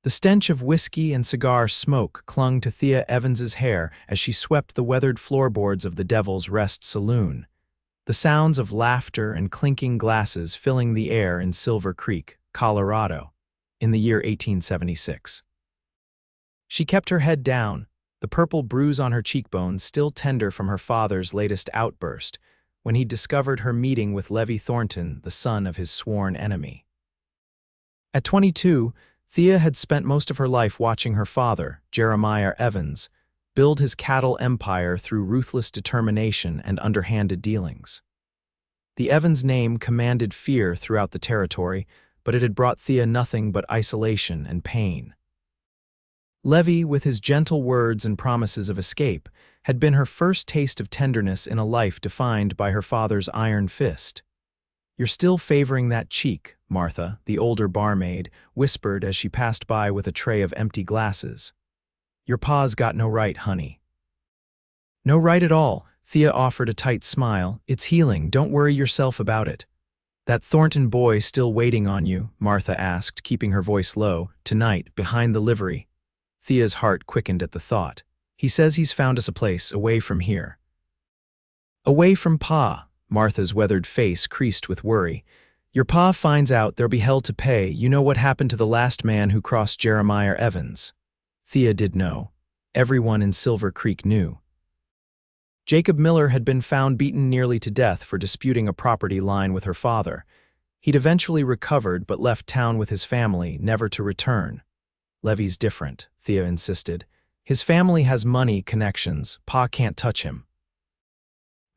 The stench of whiskey and cigar smoke clung to Thea Evans's hair as she swept the weathered floorboards of the Devil's Rest saloon, the sounds of laughter and clinking glasses filling the air in Silver Creek, Colorado, in the year 1876. She kept her head down, the purple bruise on her cheekbones still tender from her father's latest outburst, when he discovered her meeting with Levi Thornton, the son of his sworn enemy. At 22, Thea had spent most of her life watching her father, Jeremiah Evans, build his cattle empire through ruthless determination and underhanded dealings. The Evans name commanded fear throughout the territory, but it had brought Thea nothing but isolation and pain. Levi, with his gentle words and promises of escape, had been her first taste of tenderness in a life defined by her father's iron fist. "You're still favoring that cheek," Martha, the older barmaid, whispered as she passed by with a tray of empty glasses. "Your pa's got no right, honey." "No right at all," Thea offered a tight smile. "It's healing, don't worry yourself about it." "That Thornton boy still waiting on you?" Martha asked, keeping her voice low. "Tonight, behind the livery." Thea's heart quickened at the thought. "He says he's found us a place away from here." "Away from Pa?" Martha's weathered face creased with worry. "Your Pa finds out there'll be hell to pay. You know what happened to the last man who crossed Jeremiah Evans." Thea did know. Everyone in Silver Creek knew. Jacob Miller had been found beaten nearly to death for disputing a property line with her father. He'd eventually recovered but left town with his family, never to return. "Levi's different," Thea insisted. "His family has money, connections. Pa can't touch him."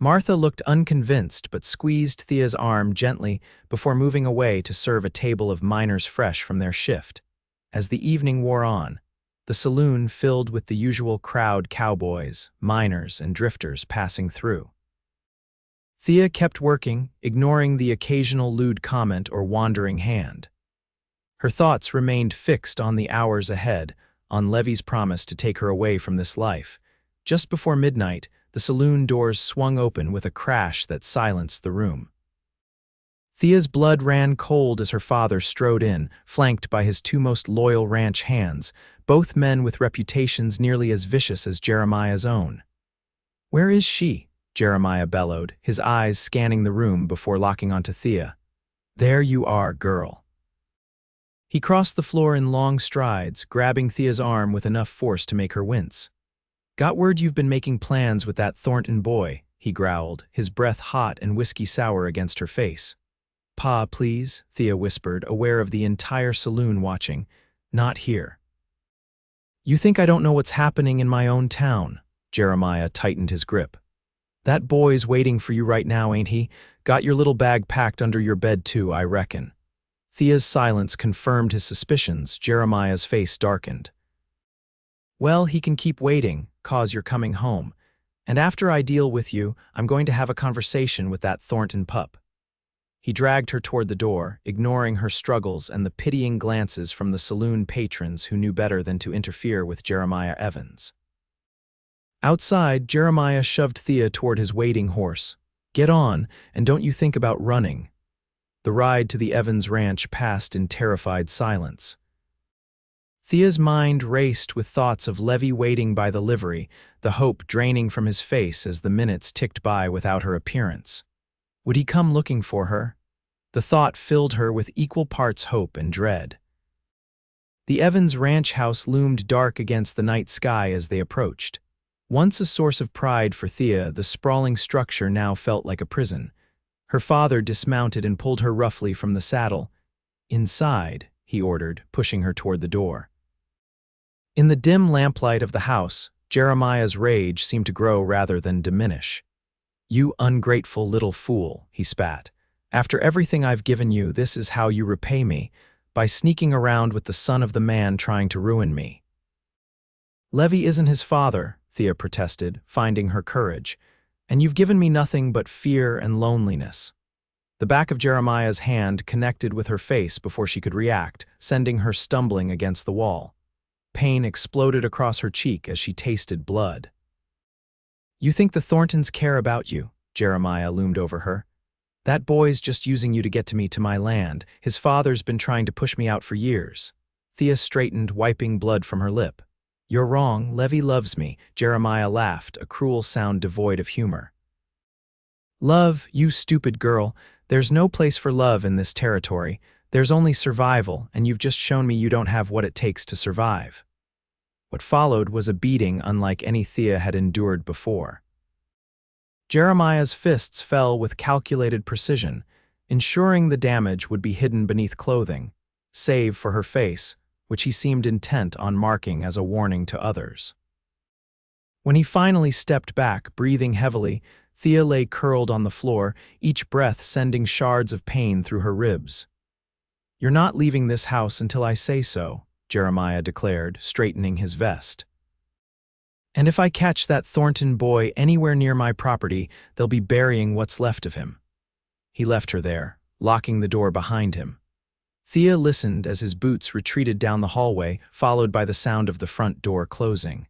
Martha looked unconvinced but squeezed Thea's arm gently before moving away to serve a table of miners fresh from their shift. As the evening wore on, the saloon filled with the usual crowd, cowboys, miners, and drifters passing through. Thea kept working, ignoring the occasional lewd comment or wandering hand. Her thoughts remained fixed on the hours ahead, on Levi's promise to take her away from this life. Just before midnight, the saloon doors swung open with a crash that silenced the room. Thea's blood ran cold as her father strode in, flanked by his two most loyal ranch hands, both men with reputations nearly as vicious as Jeremiah's own. "Where is she?" Jeremiah bellowed, his eyes scanning the room before locking onto Thea. "There you are, girl." He crossed the floor in long strides, grabbing Thea's arm with enough force to make her wince. "Got word you've been making plans with that Thornton boy," he growled, his breath hot and whiskey sour against her face. "Pa, please," Thea whispered, aware of the entire saloon watching. "Not here." "You think I don't know what's happening in my own town?" Jeremiah tightened his grip. "That boy's waiting for you right now, ain't he? Got your little bag packed under your bed too, I reckon." Thea's silence confirmed his suspicions. Jeremiah's face darkened. "Well, he can keep waiting, 'cause you're coming home. And after I deal with you, I'm going to have a conversation with that Thornton pup." He dragged her toward the door, ignoring her struggles and the pitying glances from the saloon patrons who knew better than to interfere with Jeremiah Evans. Outside, Jeremiah shoved Thea toward his waiting horse. "Get on, and don't you think about running." The ride to the Evans ranch passed in terrified silence. Thea's mind raced with thoughts of Levi waiting by the livery, the hope draining from his face as the minutes ticked by without her appearance. Would he come looking for her? The thought filled her with equal parts hope and dread. The Evans ranch house loomed dark against the night sky as they approached. Once a source of pride for Thea, the sprawling structure now felt like a prison. Her father dismounted and pulled her roughly from the saddle. "Inside," he ordered, pushing her toward the door. In the dim lamplight of the house, Jeremiah's rage seemed to grow rather than diminish. "You ungrateful little fool," he spat. "After everything I've given you, this is how you repay me, by sneaking around with the son of the man trying to ruin me." "Levi isn't his father," Thea protested, finding her courage. "And you've given me nothing but fear and loneliness." The back of Jeremiah's hand connected with her face before she could react, sending her stumbling against the wall. Pain exploded across her cheek as she tasted blood. "You think the Thorntons care about you?" Jeremiah loomed over her. "That boy's just using you to get to me, to my land. His father's been trying to push me out for years." Thea straightened, wiping blood from her lip. "You're wrong, Levy loves me," Jeremiah laughed, a cruel sound devoid of humor. "Love, you stupid girl. There's no place for love in this territory. There's only survival, and you've just shown me you don't have what it takes to survive." What followed was a beating unlike any Thea had endured before. Jeremiah's fists fell with calculated precision, ensuring the damage would be hidden beneath clothing, save for her face, which he seemed intent on marking as a warning to others. When he finally stepped back, breathing heavily, Thea lay curled on the floor, each breath sending shards of pain through her ribs. "You're not leaving this house until I say so," Jeremiah declared, straightening his vest. "And if I catch that Thornton boy anywhere near my property, they'll be burying what's left of him." He left her there, locking the door behind him. Thea listened as his boots retreated down the hallway, followed by the sound of the front door closing.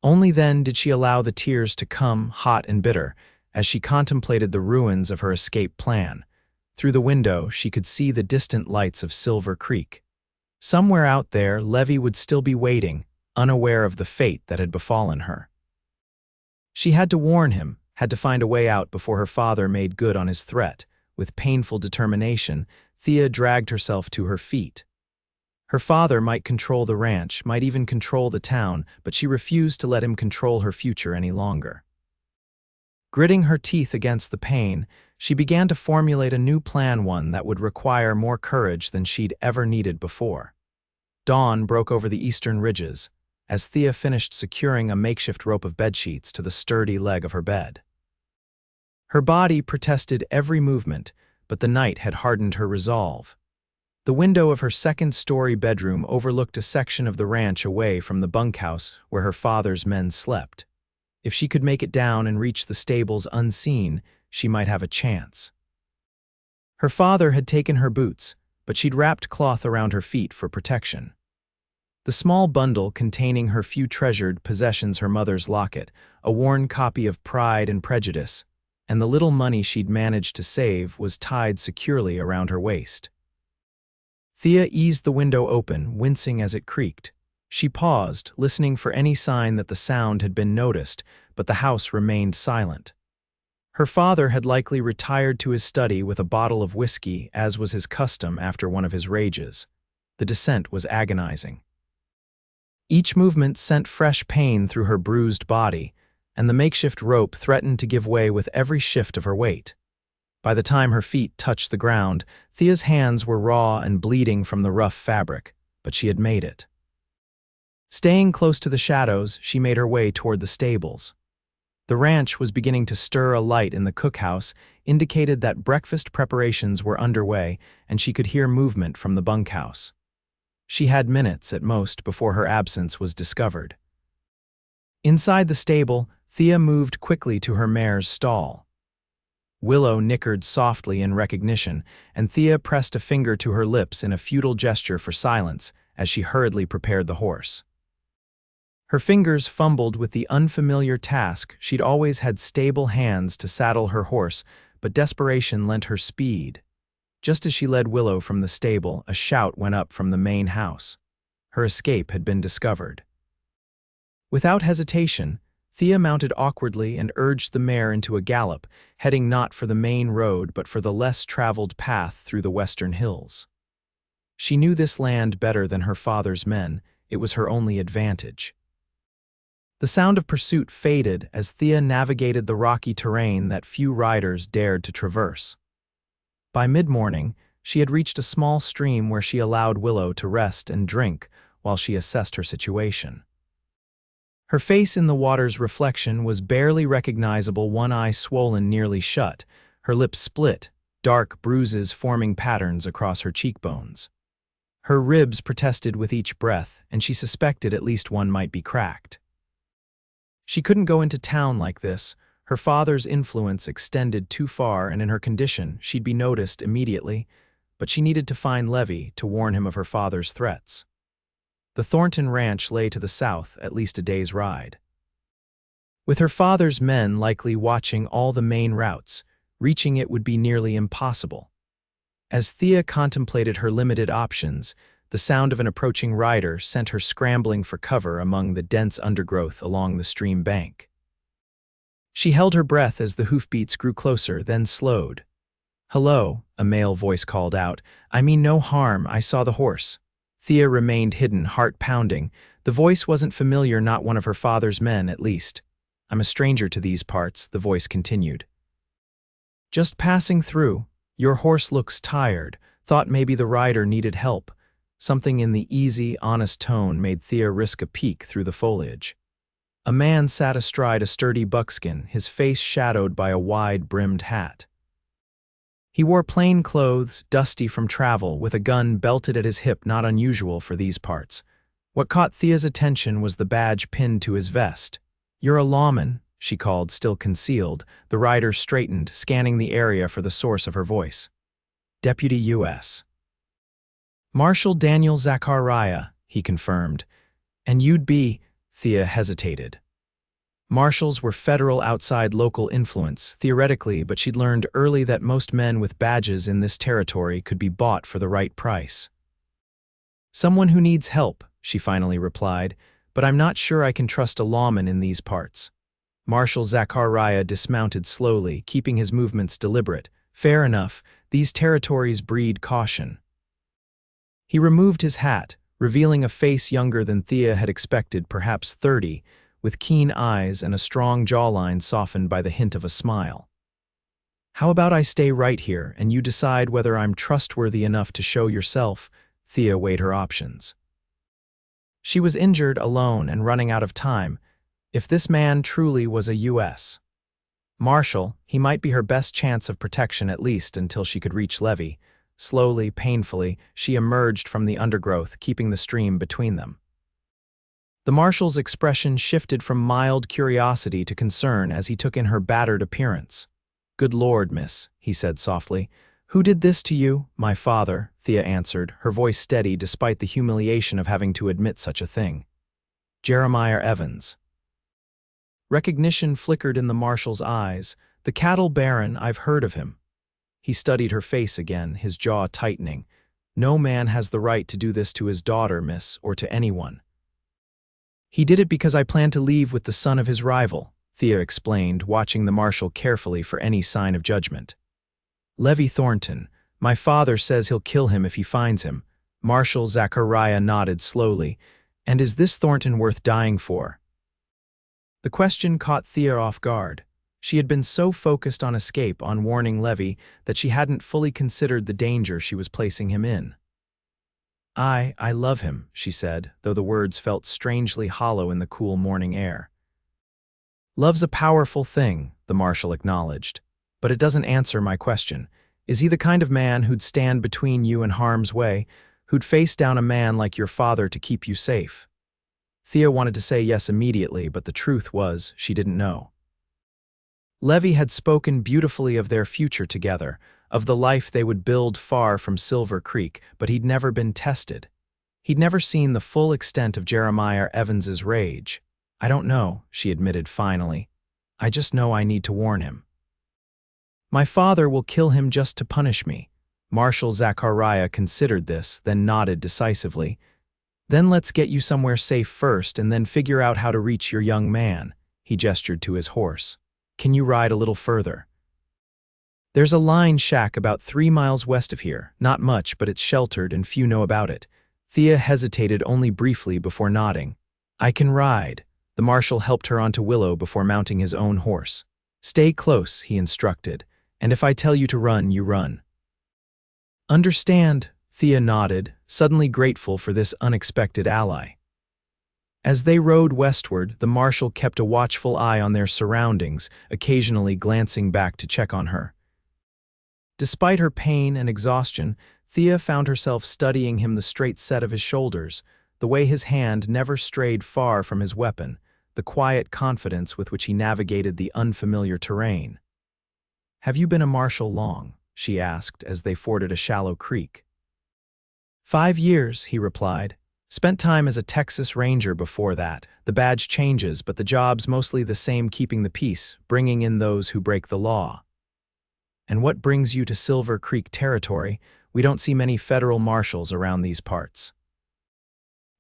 Only then did she allow the tears to come, hot and bitter, as she contemplated the ruins of her escape plan. Through the window, she could see the distant lights of Silver Creek. Somewhere out there, Levy would still be waiting, unaware of the fate that had befallen her. She had to warn him, had to find a way out before her father made good on his threat. With painful determination, Thea dragged herself to her feet. Her father might control the ranch, might even control the town, but she refused to let him control her future any longer. Gritting her teeth against the pain, she began to formulate a new plan, one that would require more courage than she'd ever needed before. Dawn broke over the eastern ridges, as Thea finished securing a makeshift rope of bedsheets to the sturdy leg of her bed. Her body protested every movement, but the night had hardened her resolve. The window of her second-story bedroom overlooked a section of the ranch away from the bunkhouse where her father's men slept. If she could make it down and reach the stables unseen, she might have a chance. Her father had taken her boots, but she'd wrapped cloth around her feet for protection. The small bundle containing her few treasured possessions, her mother's locket, a worn copy of Pride and Prejudice, and the little money she'd managed to save was tied securely around her waist. Thea eased the window open, wincing as it creaked. She paused, listening for any sign that the sound had been noticed, but the house remained silent. Her father had likely retired to his study with a bottle of whiskey, as was his custom after one of his rages. The descent was agonizing. Each movement sent fresh pain through her bruised body, and the makeshift rope threatened to give way with every shift of her weight. By the time her feet touched the ground, Thea's hands were raw and bleeding from the rough fabric, but she had made it. Staying close to the shadows, she made her way toward the stables. The ranch was beginning to stir. A light in the cookhouse indicated that breakfast preparations were underway, and she could hear movement from the bunkhouse. She had minutes at most before her absence was discovered. Inside the stable, Thea moved quickly to her mare's stall. Willow nickered softly in recognition, and Thea pressed a finger to her lips in a futile gesture for silence as she hurriedly prepared the horse. Her fingers fumbled with the unfamiliar task. She'd always had stable hands to saddle her horse, but desperation lent her speed. Just as she led Willow from the stable, a shout went up from the main house. Her escape had been discovered. Without hesitation, Thea mounted awkwardly and urged the mare into a gallop, heading not for the main road but for the less traveled path through the western hills. She knew this land better than her father's men. It was her only advantage. The sound of pursuit faded as Thea navigated the rocky terrain that few riders dared to traverse. By mid-morning, she had reached a small stream where she allowed Willow to rest and drink while she assessed her situation. Her face in the water's reflection was barely recognizable, one eye swollen nearly shut, her lips split, dark bruises forming patterns across her cheekbones. Her ribs protested with each breath, and she suspected at least one might be cracked. She couldn't go into town like this. Her father's influence extended too far, and in her condition, she'd be noticed immediately, but she needed to find Levy to warn him of her father's threats. The Thornton Ranch lay to the south, at least a day's ride. With her father's men likely watching all the main routes, reaching it would be nearly impossible. As Thea contemplated her limited options, the The sound of an approaching rider sent her scrambling for cover among the dense undergrowth along the stream bank. She held her breath as the hoofbeats grew closer, then slowed. "Hello," a male voice called out. "I mean no harm, I saw the horse." Thea remained hidden, heart pounding. The voice wasn't familiar, not one of her father's men, at least. "I'm a stranger to these parts," the voice continued. "Just passing through. Your horse looks tired. Thought maybe the rider needed help." Something in the easy, honest tone made Thea risk a peek through the foliage. A man sat astride a sturdy buckskin, his face shadowed by a wide-brimmed hat. He wore plain clothes, dusty from travel, with a gun belted at his hip, not unusual for these parts. What caught Thea's attention was the badge pinned to his vest. "You're a lawman," she called, still concealed. The rider straightened, scanning the area for the source of her voice. "Deputy U.S. Marshal Daniel Zachariah," he confirmed. "And you'd be—" Thea hesitated. Marshals were federal outside local influence, theoretically, but she'd learned early that most men with badges in this territory could be bought for the right price. "Someone who needs help," she finally replied, "but I'm not sure I can trust a lawman in these parts." Marshal Zachariah dismounted slowly, keeping his movements deliberate. "Fair enough, these territories breed caution." He removed his hat, revealing a face younger than Thea had expected, perhaps 30, with keen eyes and a strong jawline softened by the hint of a smile. "How about I stay right here and you decide whether I'm trustworthy enough to show yourself?" Thea weighed her options. She was injured, alone, and running out of time. If this man truly was a U.S. Marshal, he might be her best chance of protection, at least until she could reach Levy. Slowly, painfully, she emerged from the undergrowth, keeping the stream between them. The marshal's expression shifted from mild curiosity to concern as he took in her battered appearance. "Good Lord, miss," he said softly. "Who did this to you?" "My father," Thea answered, her voice steady despite the humiliation of having to admit such a thing. "Jeremiah Evans." Recognition flickered in the marshal's eyes. "The cattle baron, I've heard of him." He studied her face again, his jaw tightening. "No man has the right to do this to his daughter, miss, or to anyone." "He did it because I plan to leave with the son of his rival," Thea explained, watching the marshal carefully for any sign of judgment. "Levy Thornton. My father says he'll kill him if he finds him." Marshal Zachariah nodded slowly. "And is this Thornton worth dying for?" The question caught Thea off guard. She had been so focused on escape, on warning Levy, that she hadn't fully considered the danger she was placing him in. I love him," she said, though the words felt strangely hollow in the cool morning air. "Love's a powerful thing," the marshal acknowledged, "but it doesn't answer my question. Is he the kind of man who'd stand between you and harm's way, who'd face down a man like your father to keep you safe?" Thea wanted to say yes immediately, but the truth was she didn't know. Levy had spoken beautifully of their future together, of the life they would build far from Silver Creek, but he'd never been tested. He'd never seen the full extent of Jeremiah Evans's rage. "I don't know," she admitted finally. "I just know I need to warn him." "My father will kill him just to punish me." Marshal Zachariah considered this, then nodded decisively. "Then let's get you somewhere safe first and then figure out how to reach your young man." He gestured to his horse. "Can you ride a little further?" "There's a line shack about 3 miles west of here. Not much, but it's sheltered and few know about it." Thea hesitated only briefly before nodding. "I can ride." The marshal helped her onto Willow before mounting his own horse. "Stay close," he instructed, "and if I tell you to run, you run." "Understand," Thea nodded, suddenly grateful for this unexpected ally. As they rode westward, the marshal kept a watchful eye on their surroundings, occasionally glancing back to check on her. Despite her pain and exhaustion, Thea found herself studying him, the straight set of his shoulders, the way his hand never strayed far from his weapon, the quiet confidence with which he navigated the unfamiliar terrain. "Have you been a marshal long?" she asked as they forded a shallow creek. 5 years, he replied. "Spent time as a Texas Ranger before that. The badge changes, but the job's mostly the same, keeping the peace, bringing in those who break the law." "And what brings you to Silver Creek territory? We don't see many federal marshals around these parts."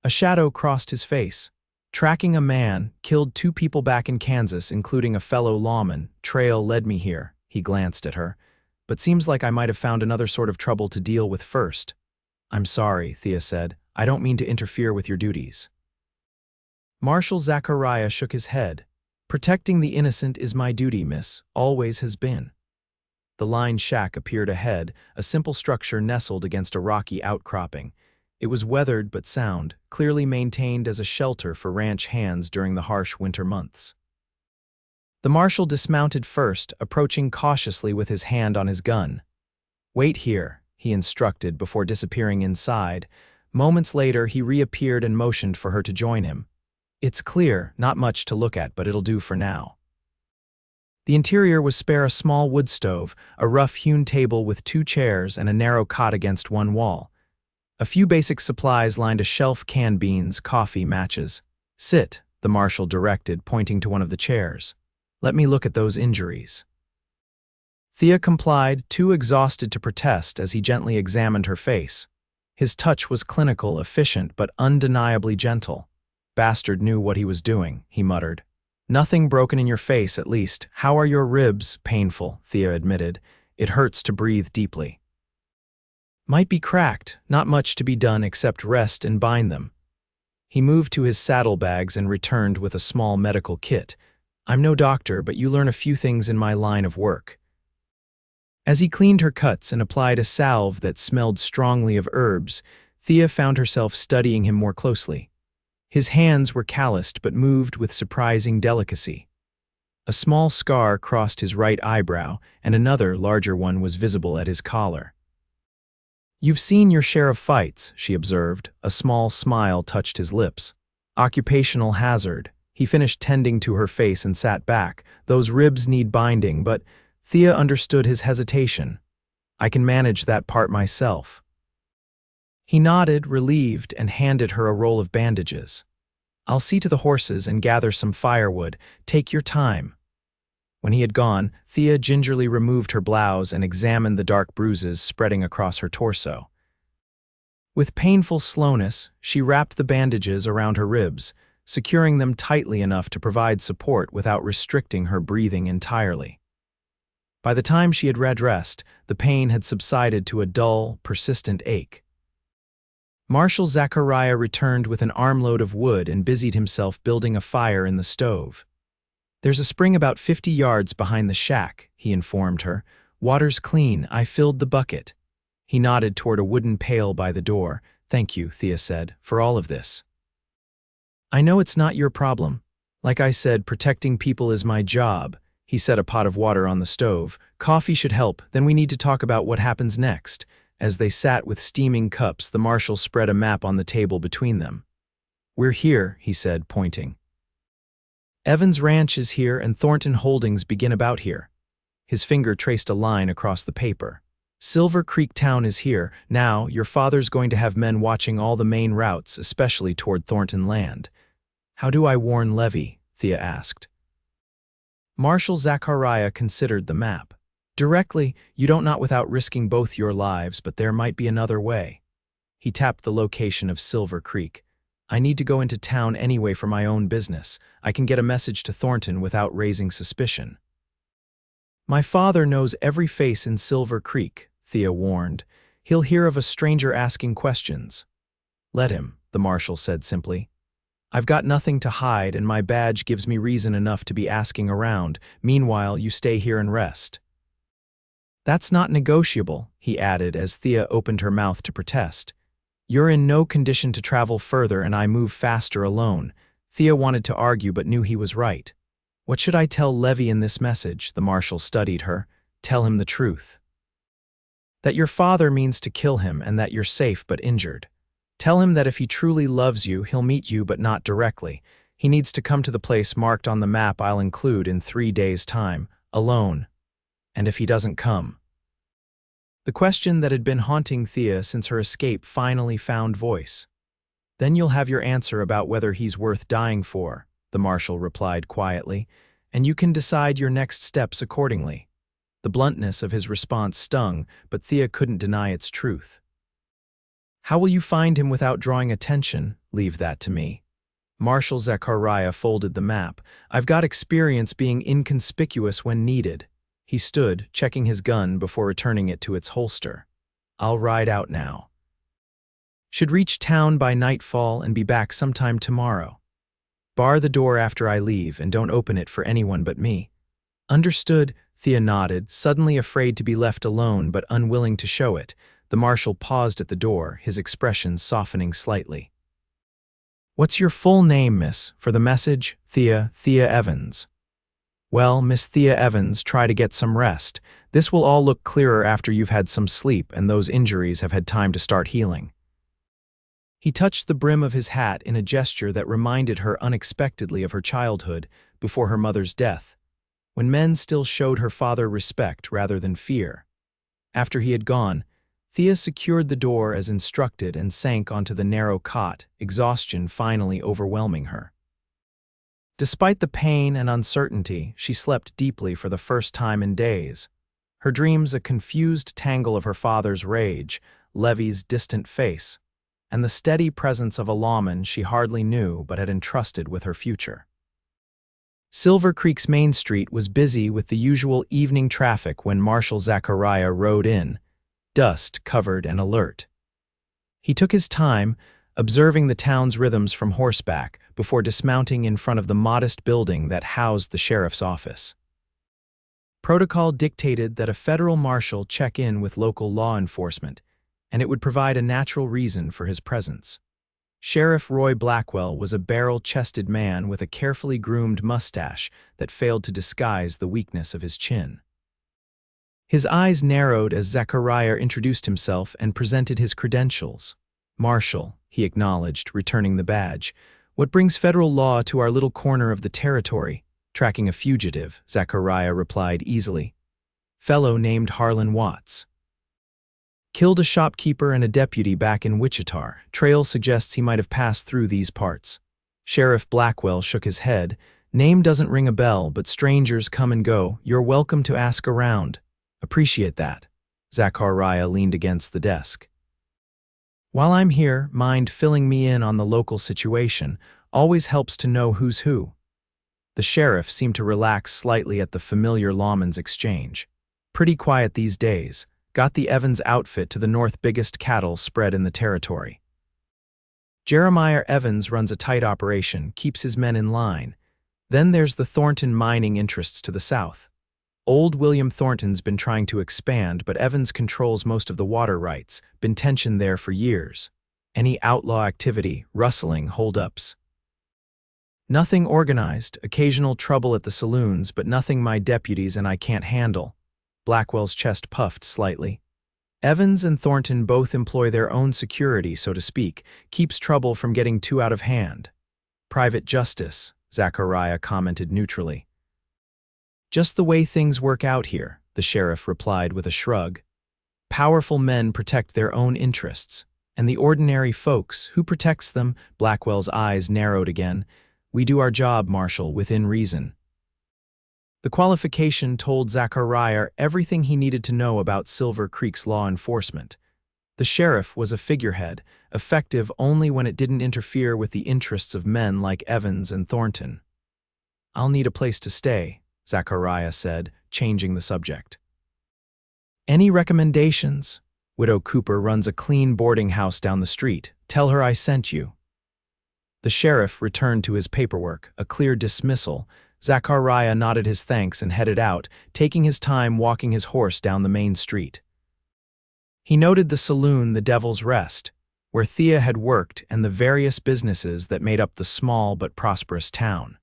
A shadow crossed his face. Tracking a man, killed 2 people back in Kansas, including a fellow lawman. Trail led me here. He glanced at her. But seems like I might have found another sort of trouble to deal with first. I'm sorry, Thea said. I don't mean to interfere with your duties. Marshal Zachariah shook his head. Protecting the innocent is my duty, miss. Always has been. The lined shack appeared ahead, a simple structure nestled against a rocky outcropping. It was weathered but sound, clearly maintained as a shelter for ranch hands during the harsh winter months. The marshal dismounted first, approaching cautiously with his hand on his gun. Wait here, he instructed before disappearing inside. Moments later, he reappeared and motioned for her to join him. It's clear, not much to look at, but it'll do for now. The interior was spare a small wood stove, a rough-hewn table with 2 chairs, and a narrow cot against one wall. A few basic supplies lined a shelf: canned beans, coffee, matches. Sit, the marshal directed, pointing to one of the chairs. Let me look at those injuries. Thea complied, too exhausted to protest as he gently examined her face. His touch was clinical, efficient, but undeniably gentle. Bastard knew what he was doing, he muttered. Nothing broken in your face, at least. How are your ribs? Painful, Thea admitted. It hurts to breathe deeply. Might be cracked, not much to be done except rest and bind them. He moved to his saddlebags and returned with a small medical kit. I'm no doctor, but you learn a few things in my line of work. As he cleaned her cuts and applied a salve that smelled strongly of herbs, Thea found herself studying him more closely. His hands were calloused but moved with surprising delicacy. A small scar crossed his right eyebrow, and another, larger one was visible at his collar. You've seen your share of fights, she observed. A small smile touched his lips. Occupational hazard. He finished tending to her face and sat back. Those ribs need binding, but Thea understood his hesitation. I can manage that part myself. He nodded, relieved, and handed her a roll of bandages. I'll see to the horses and gather some firewood. Take your time. When he had gone, Thea gingerly removed her blouse and examined the dark bruises spreading across her torso. With painful slowness, she wrapped the bandages around her ribs, securing them tightly enough to provide support without restricting her breathing entirely. By the time she had redressed, the pain had subsided to a dull, persistent ache. Marshal Zachariah returned with an armload of wood and busied himself building a fire in the stove. There's a spring about 50 yards behind the shack, he informed her. Water's clean. I filled the bucket. He nodded toward a wooden pail by the door. Thank you, Thea said, for all of this. I know it's not your problem. Like I said, protecting people is my job. He set a pot of water on the stove. Coffee should help, then we need to talk about what happens next. As they sat with steaming cups, the marshal spread a map on the table between them. We're here, he said, pointing. Evans Ranch is here and Thornton Holdings begin about here. His finger traced a line across the paper. Silver Creek Town is here. Now, your father's going to have men watching all the main routes, especially toward Thornton Land. How do I warn Levy? Thea asked. Marshal Zachariah considered the map. Directly, you don't, not without risking both your lives, but there might be another way. He tapped the location of Silver Creek. I need to go into town anyway for my own business. I can get a message to Thornton without raising suspicion. My father knows every face in Silver Creek, Thea warned. He'll hear of a stranger asking questions. Let him, the marshal said simply. I've got nothing to hide and my badge gives me reason enough to be asking around. Meanwhile, you stay here and rest. That's not negotiable, he added as Thea opened her mouth to protest. You're in no condition to travel further and I move faster alone. Thea wanted to argue but knew he was right. What should I tell Levy in this message? The marshal studied her. Tell him the truth. That your father means to kill him and that you're safe but injured. Tell him that if he truly loves you, he'll meet you but not directly. He needs to come to the place marked on the map I'll include in 3 days' time, alone. And if he doesn't come? The question that had been haunting Thea since her escape finally found voice. Then you'll have your answer about whether he's worth dying for, the marshal replied quietly, and you can decide your next steps accordingly. The bluntness of his response stung, but Thea couldn't deny its truth. How will you find him without drawing attention? Leave that to me. Marshal Zachariah folded the map. I've got experience being inconspicuous when needed. He stood, checking his gun before returning it to its holster. I'll ride out now. Should reach town by nightfall and be back sometime tomorrow. Bar the door after I leave and don't open it for anyone but me. Understood, Thea nodded, suddenly afraid to be left alone but unwilling to show it. The marshal paused at the door, his expression softening slightly. What's your full name, miss? For the message, Thea Evans. Well, Miss Thea Evans, try to get some rest. This will all look clearer after you've had some sleep and those injuries have had time to start healing. He touched the brim of his hat in a gesture that reminded her unexpectedly of her childhood before her mother's death, when men still showed her father respect rather than fear. After he had gone, Thea secured the door as instructed and sank onto the narrow cot, exhaustion finally overwhelming her. Despite the pain and uncertainty, she slept deeply for the first time in days. Her dreams a confused tangle of her father's rage, Levy's distant face, and the steady presence of a lawman she hardly knew but had entrusted with her future. Silver Creek's Main Street was busy with the usual evening traffic when Marshal Zachariah rode in, dust-covered and alert. He took his time, observing the town's rhythms from horseback before dismounting in front of the modest building that housed the sheriff's office. Protocol dictated that a federal marshal check in with local law enforcement, and it would provide a natural reason for his presence. Sheriff Roy Blackwell was a barrel-chested man with a carefully groomed mustache that failed to disguise the weakness of his chin. His eyes narrowed as Zachariah introduced himself and presented his credentials. Marshal, he acknowledged, returning the badge. What brings federal law to our little corner of the territory? Tracking a fugitive, Zachariah replied easily. Fellow named Harlan Watts. Killed a shopkeeper and a deputy back in Wichita. Trail suggests he might have passed through these parts. Sheriff Blackwell shook his head. Name doesn't ring a bell, but strangers come and go. You're welcome to ask around. Appreciate that. Zachariah leaned against the desk. While I'm here, mind filling me in on the local situation. Always helps to know who's who. The sheriff seemed to relax slightly at the familiar lawman's exchange. Pretty quiet these days. Got the Evans outfit to the north biggest cattle spread in the territory. Jeremiah Evans runs a tight operation, keeps his men in line. Then there's the Thornton mining interests to the south. Old William Thornton's been trying to expand, but Evans controls most of the water rights, been tension there for years. Any outlaw activity, rustling, hold-ups. Nothing organized, occasional trouble at the saloons, but nothing my deputies and I can't handle. Blackwell's chest puffed slightly. Evans and Thornton both employ their own security, so to speak, keeps trouble from getting too out of hand. Private justice, Zachariah commented neutrally. Just the way things work out here, the sheriff replied with a shrug. Powerful men protect their own interests, and the ordinary folks, who protects them? Blackwell's eyes narrowed again. We do our job, Marshal, within reason. The qualification told Zachariah everything he needed to know about Silver Creek's law enforcement. The sheriff was a figurehead, effective only when it didn't interfere with the interests of men like Evans and Thornton. I'll need a place to stay, Zachariah said, changing the subject. Any recommendations? Widow Cooper runs a clean boarding house down the street. Tell her I sent you. The sheriff returned to his paperwork, a clear dismissal. Zachariah nodded his thanks and headed out, taking his time walking his horse down the main street. He noted the saloon, the Devil's Rest, where Thea had worked, and the various businesses that made up the small but prosperous town.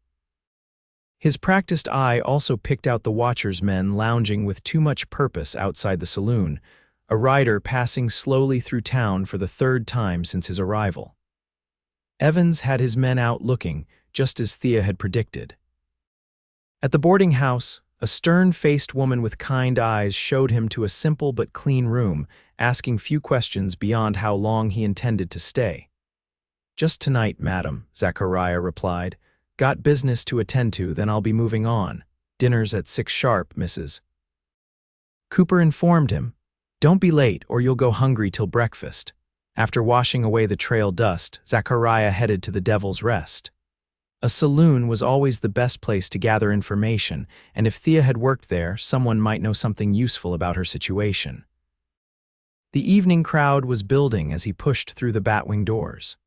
His practiced eye also picked out the watcher's men lounging with too much purpose outside the saloon, a rider passing slowly through town for the third time since his arrival. Evans had his men out looking, just as Thea had predicted. At the boarding house, a stern-faced woman with kind eyes showed him to a simple but clean room, asking few questions beyond how long he intended to stay. Just tonight, madam, Zachariah replied. Got business to attend to, then I'll be moving on. Dinner's at 6 sharp, Mrs. Cooper informed him. Don't be late or you'll go hungry till breakfast. After washing away the trail dust, Zachariah headed to the Devil's Rest. A saloon was always the best place to gather information, and if Thea had worked there, someone might know something useful about her situation. The evening crowd was building as he pushed through the batwing doors.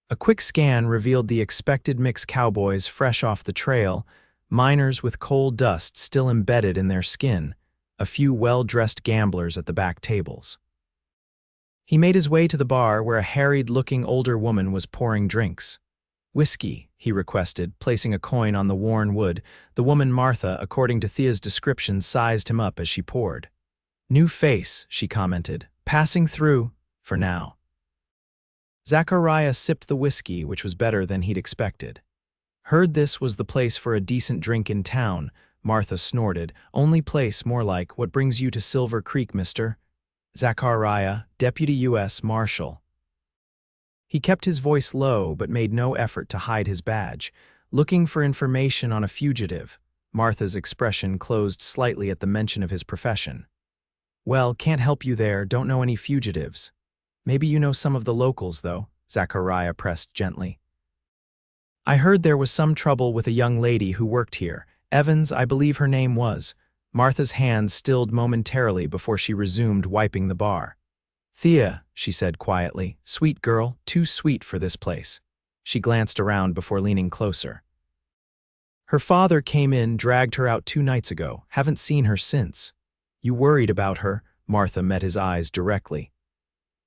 A quick scan revealed the expected mixed cowboys fresh off the trail, miners with coal dust still embedded in their skin, a few well-dressed gamblers at the back tables. He made his way to the bar where a harried-looking older woman was pouring drinks. "Whiskey," he requested, placing a coin on the worn wood. The woman Martha, according to Thea's description, sized him up as she poured. "New face," she commented. "Passing through, for now." Zachariah sipped the whiskey, which was better than he'd expected. "Heard this was the place for a decent drink in town," Martha snorted. "Only place more like, what brings you to Silver Creek, mister?" "Zachariah, Deputy U.S. Marshal." He kept his voice low but made no effort to hide his badge. "Looking for information on a fugitive." Martha's expression closed slightly at the mention of his profession. "Well, can't help you there, don't know any fugitives. Maybe you know some of the locals, though," Zachariah pressed gently. "I heard there was some trouble with a young lady who worked here. Evans, I believe her name was." Martha's hands stilled momentarily before she resumed wiping the bar. "Thea," she said quietly. "Sweet girl, too sweet for this place." She glanced around before leaning closer. "Her father came in, dragged her out 2 nights ago. Haven't seen her since." "You worried about her?" Martha met his eyes directly.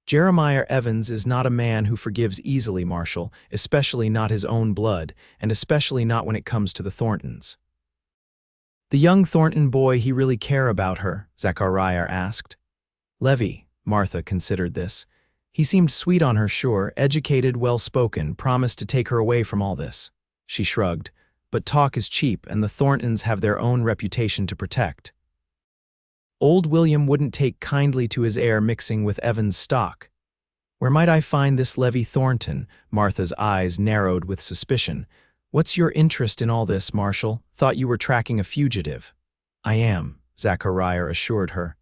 "Jeremiah Evans is not a man who forgives easily, Marshal, especially not his own blood, and especially not when it comes to the Thorntons." "The young Thornton boy, he really care about her?" Zachariah asked. "Levy," Martha considered this. "He seemed sweet on her, sure, educated, well-spoken, promised to take her away from all this." She shrugged. "But talk is cheap, and the Thorntons have their own reputation to protect. Old William wouldn't take kindly to his heir mixing with Evans' stock." "Where might I find this Levy Thornton?" Martha's eyes narrowed with suspicion. "What's your interest in all this, Marshal? Thought you were tracking a fugitive." "I am," Zachariah assured her.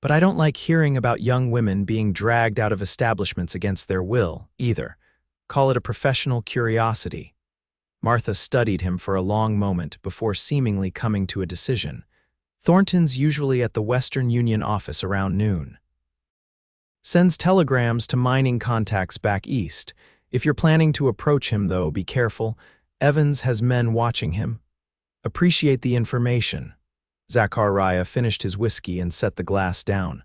"But I don't like hearing about young women being dragged out of establishments against their will, either. Call it a professional curiosity." Martha studied him for a long moment before seemingly coming to a decision. "Thornton's usually at the Western Union office around noon. Sends telegrams to mining contacts back east. If you're planning to approach him, though, be careful. Evans has men watching him. Appreciate the information." Zachariah finished his whiskey and set the glass down.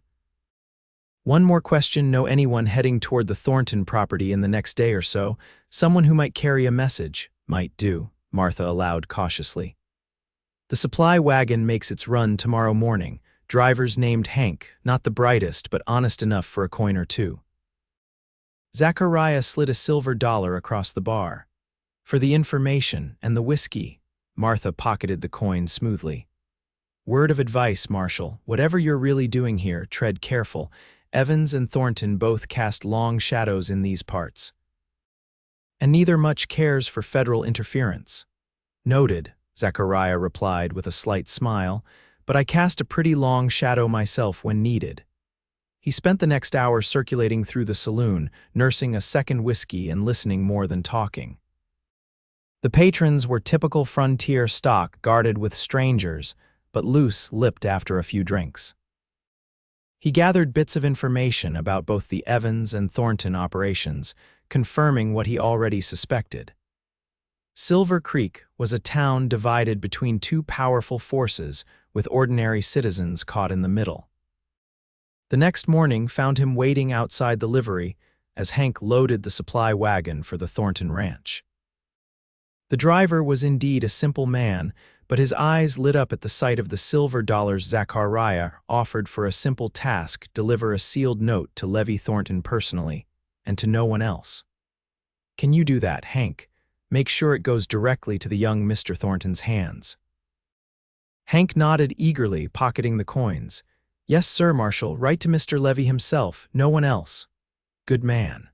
"One more question. Know anyone heading toward the Thornton property in the next day or so? Someone who might carry a message?" "Might do," Martha allowed cautiously. "The supply wagon makes its run tomorrow morning. Driver's named Hank, not the brightest, but honest enough for a coin or two." Zachariah slid a silver dollar across the bar. "For the information and the whiskey." Martha pocketed the coin smoothly. "Word of advice, Marshal, whatever you're really doing here, tread careful. Evans and Thornton both cast long shadows in these parts. And neither much cares for federal interference." "Noted," Zachariah replied with a slight smile, "but I cast a pretty long shadow myself when needed." He spent the next hour circulating through the saloon, nursing a second whiskey and listening more than talking. The patrons were typical frontier stock, guarded with strangers, but loose-lipped after a few drinks. He gathered bits of information about both the Evans and Thornton operations, confirming what he already suspected. Silver Creek was a town divided between two powerful forces, with ordinary citizens caught in the middle. The next morning found him waiting outside the livery as Hank loaded the supply wagon for the Thornton ranch. The driver was indeed a simple man, but his eyes lit up at the sight of the silver dollars Zachariah offered for a simple task: deliver a sealed note to Levy Thornton personally, and to no one else. "Can you do that, Hank? Make sure it goes directly to the young Mr. Thornton's hands." Hank nodded eagerly, pocketing the coins. "Yes, sir, Marshal. Write to Mr. Levy himself, no one else." "Good man."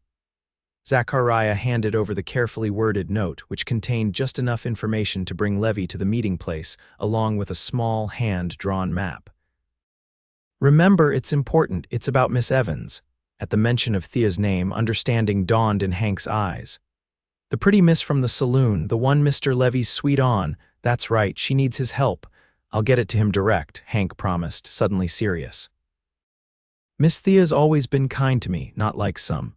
Zachariah handed over the carefully worded note, which contained just enough information to bring Levy to the meeting place, along with a small, hand-drawn map. "Remember, it's important. It's about Miss Evans." At the mention of Thea's name, understanding dawned in Hank's eyes. The pretty miss from the saloon, the one Mr. Levy's sweet on. That's right, she needs his help. I'll get it to him direct, Hank promised, suddenly serious. Miss Thea's always been kind to me, not like some.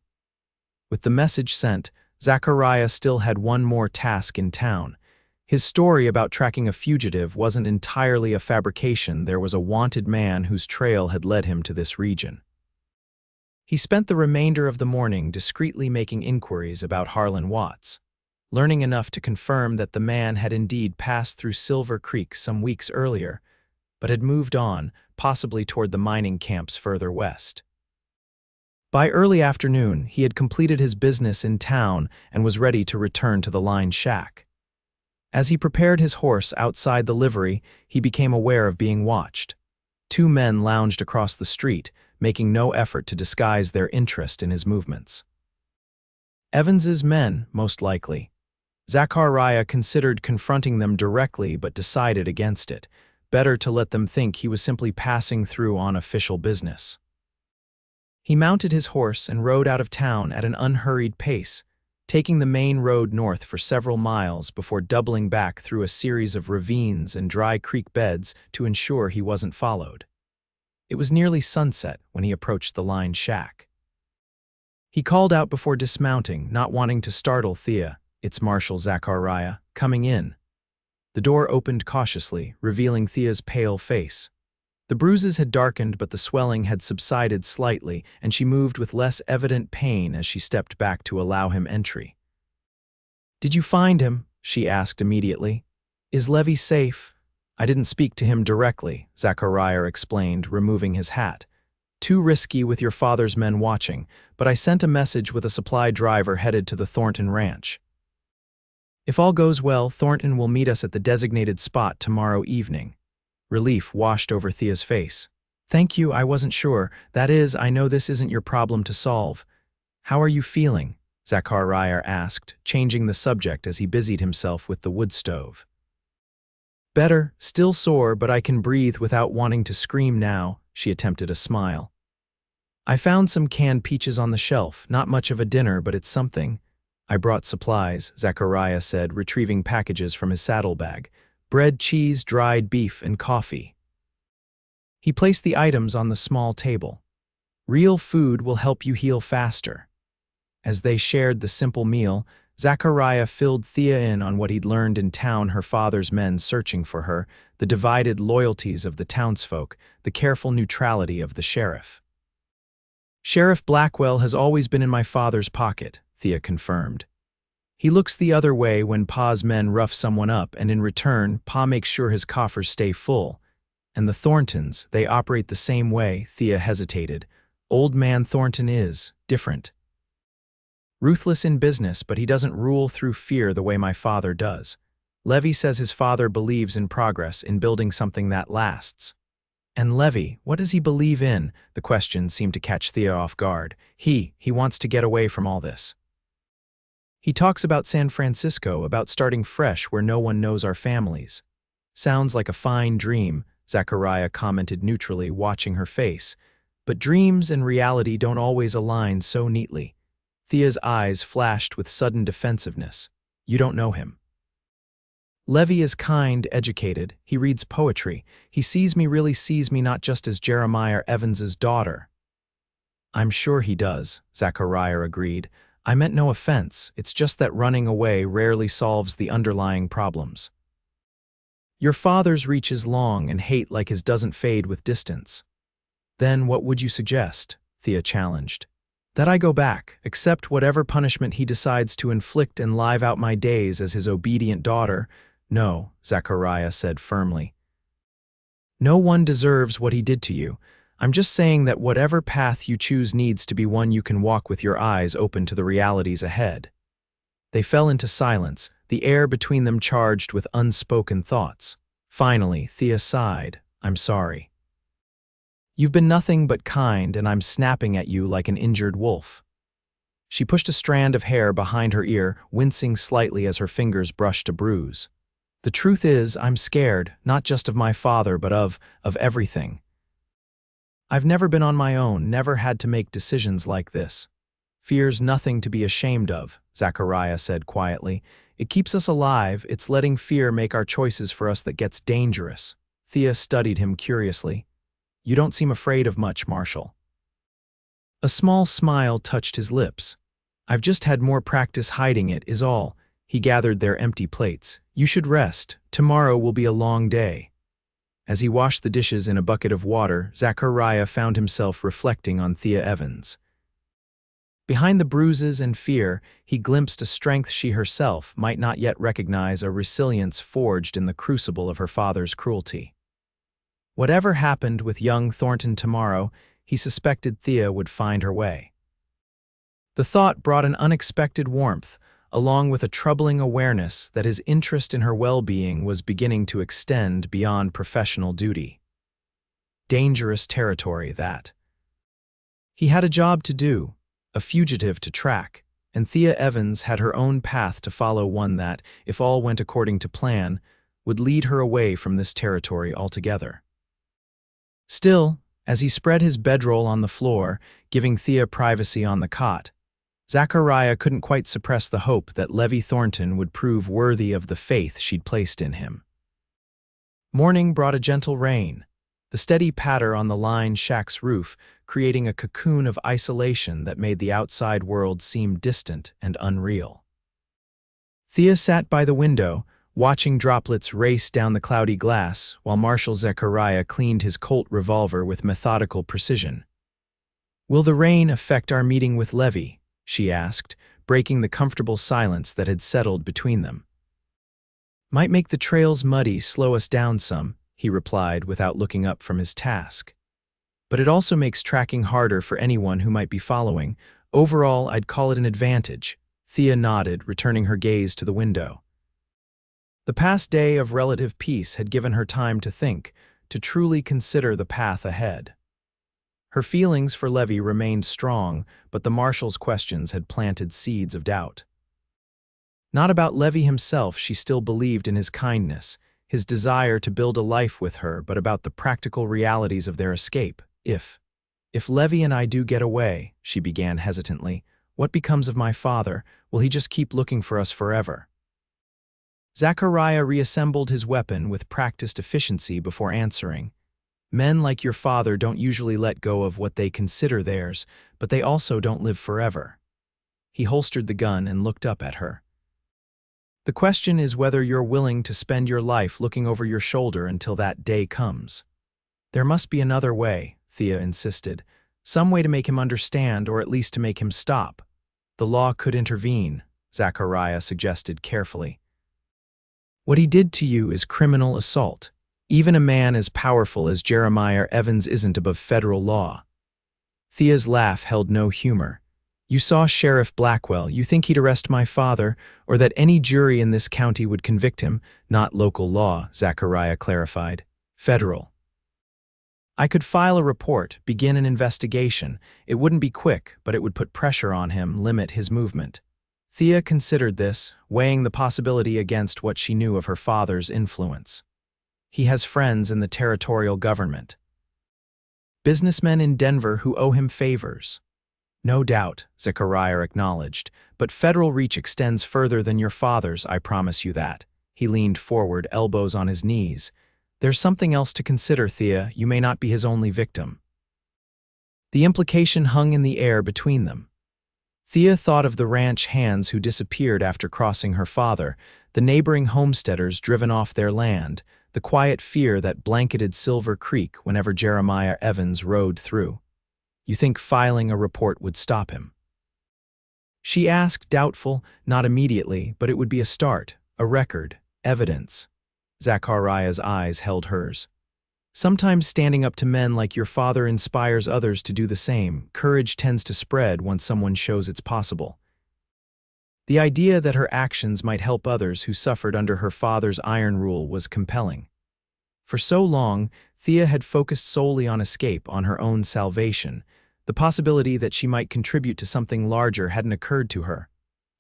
With the message sent, Zachariah still had one more task in town. His story about tracking a fugitive wasn't entirely a fabrication. There was a wanted man whose trail had led him to this region. He spent the remainder of the morning discreetly making inquiries about Harlan Watts, learning enough to confirm that the man had indeed passed through Silver Creek some weeks earlier, but had moved on, possibly toward the mining camps further west. By early afternoon, he had completed his business in town and was ready to return to the line shack. As he prepared his horse outside the livery, he became aware of being watched. Two men lounged across the street, making no effort to disguise their interest in his movements. Evans's men, most likely. Zachariah considered confronting them directly but decided against it. Better to let them think he was simply passing through on official business. He mounted his horse and rode out of town at an unhurried pace, taking the main road north for several miles before doubling back through a series of ravines and dry creek beds to ensure he wasn't followed. It was nearly sunset when he approached the line shack. He called out before dismounting, not wanting to startle Thea. "It's Marshal Zachariah, coming in." The door opened cautiously, revealing Thea's pale face. The bruises had darkened, but the swelling had subsided slightly, and she moved with less evident pain as she stepped back to allow him entry. "Did you find him?" she asked immediately. "Is Levy safe?" "I didn't speak to him directly," Zachariah explained, removing his hat. "Too risky with your father's men watching, but I sent a message with a supply driver headed to the Thornton Ranch. If all goes well, Thornton will meet us at the designated spot tomorrow evening." Relief washed over Thea's face. "Thank you, I wasn't sure. That is, I know this isn't your problem to solve. How are you feeling?" Zachariah asked, changing the subject as he busied himself with the wood stove. "Better, still sore, but I can breathe without wanting to scream now," she attempted a smile. "I found some canned peaches on the shelf, not much of a dinner, but it's something." "I brought supplies," Zachariah said, retrieving packages from his saddlebag. "Bread, cheese, dried beef, and coffee." He placed the items on the small table. "Real food will help you heal faster." As they shared the simple meal, Zachariah filled Thea in on what he'd learned in town, her father's men searching for her, the divided loyalties of the townsfolk, the careful neutrality of the sheriff. "Sheriff Blackwell has always been in my father's pocket," Thea confirmed. "He looks the other way when Pa's men rough someone up, and in return, Pa makes sure his coffers stay full. And the Thorntons, they operate the same way," Thea hesitated. "Old man Thornton is different. Ruthless in business, but he doesn't rule through fear the way my father does. Levy says his father believes in progress, in building something that lasts." "And Levy, what does he believe in?" The question seemed to catch Thea off guard. He wants to get away from all this. "He talks about San Francisco, about starting fresh where no one knows our families." "Sounds like a fine dream," Zachariah commented neutrally, watching her face. "But dreams and reality don't always align so neatly." Thea's eyes flashed with sudden defensiveness. "You don't know him." "Levy is kind, educated. He reads poetry. He really sees me not just as Jeremiah Evans's daughter." "I'm sure he does," Zachariah agreed. "I meant no offense. It's just that running away rarely solves the underlying problems. Your father's reach is long, and hate like his doesn't fade with distance." "Then what would you suggest?" Thea challenged. "That I go back, accept whatever punishment he decides to inflict, and live out my days as his obedient daughter." "No," Zachariah said firmly. "No one deserves what he did to you. I'm just saying that whatever path you choose needs to be one you can walk with your eyes open to the realities ahead." They fell into silence, the air between them charged with unspoken thoughts. Finally, Thea sighed. "I'm sorry. You've been nothing but kind, and I'm snapping at you like an injured wolf." She pushed a strand of hair behind her ear, wincing slightly as her fingers brushed a bruise. "The truth is, I'm scared, not just of my father, but of everything." I've never been on my own, never had to make decisions like this. Fear's nothing to be ashamed of, Zachariah said quietly. It keeps us alive, it's letting fear make our choices for us that gets dangerous. Thea studied him curiously. You don't seem afraid of much, Marshal. A small smile touched his lips. I've just had more practice hiding it, is all. He gathered their empty plates. You should rest. Tomorrow will be a long day. As he washed the dishes in a bucket of water, Zachariah found himself reflecting on Thea Evans. Behind the bruises and fear, he glimpsed a strength she herself might not yet recognize, a resilience forged in the crucible of her father's cruelty. Whatever happened with young Thornton tomorrow, he suspected Thea would find her way. The thought brought an unexpected warmth, along with a troubling awareness that his interest in her well-being was beginning to extend beyond professional duty. Dangerous territory, that. He had a job to do, a fugitive to track, and Thea Evans had her own path to follow, one that, if all went according to plan, would lead her away from this territory altogether. Still, as he spread his bedroll on the floor, giving Thea privacy on the cot, Zachariah couldn't quite suppress the hope that Levi Thornton would prove worthy of the faith she'd placed in him. Morning brought a gentle rain, the steady patter on the lined shack's roof creating a cocoon of isolation that made the outside world seem distant and unreal. Thea sat by the window, watching droplets race down the cloudy glass while Marshal Zachariah cleaned his Colt revolver with methodical precision. "Will the rain affect our meeting with Levi?" she asked, breaking the comfortable silence that had settled between them. "Might make the trails muddy, slow us down some," he replied without looking up from his task. "But it also makes tracking harder for anyone who might be following. Overall, I'd call it an advantage." Thea nodded, returning her gaze to the window. The past day of relative peace had given her time to think, to truly consider the path ahead. Her feelings for Levi remained strong, but the Marshal's questions had planted seeds of doubt. Not about Levi himself, she still believed in his kindness, his desire to build a life with her, but about the practical realities of their escape. If Levi and I do get away," she began hesitantly, "what becomes of my father? Will he just keep looking for us forever?" Zachariah reassembled his weapon with practiced efficiency before answering. "Men like your father don't usually let go of what they consider theirs, but they also don't live forever." He holstered the gun and looked up at her. "The question is whether you're willing to spend your life looking over your shoulder until that day comes." "There must be another way," Thea insisted. "Some way to make him understand, or at least to make him stop." "The law could intervene," Zachariah suggested carefully. "What he did to you is criminal assault. Even a man as powerful as Jeremiah Evans isn't above federal law." Thea's laugh held no humor. "You saw Sheriff Blackwell. You think he'd arrest my father, or that any jury in this county would convict him?" "Not local law," Zachariah clarified. "Federal. I could file a report, begin an investigation. It wouldn't be quick, but it would put pressure on him, limit his movement." Thea considered this, weighing the possibility against what she knew of her father's influence. "He has friends in the territorial government. Businessmen in Denver who owe him favors." "No doubt," Zachariah acknowledged, "but federal reach extends further than your father's, I promise you that." He leaned forward, elbows on his knees. "There's something else to consider, Thea. You may not be his only victim." The implication hung in the air between them. Thea thought of the ranch hands who disappeared after crossing her father, the neighboring homesteaders driven off their land, the quiet fear that blanketed Silver Creek whenever Jeremiah Evans rode through. "You think filing a report would stop him?" she asked, doubtful. "Not immediately, but it would be a start, a record, evidence." Zachariah's eyes held hers. "Sometimes standing up to men like your father inspires others to do the same. Courage tends to spread once someone shows it's possible." The idea that her actions might help others who suffered under her father's iron rule was compelling. For so long, Thea had focused solely on escape, on her own salvation. The possibility that she might contribute to something larger hadn't occurred to her.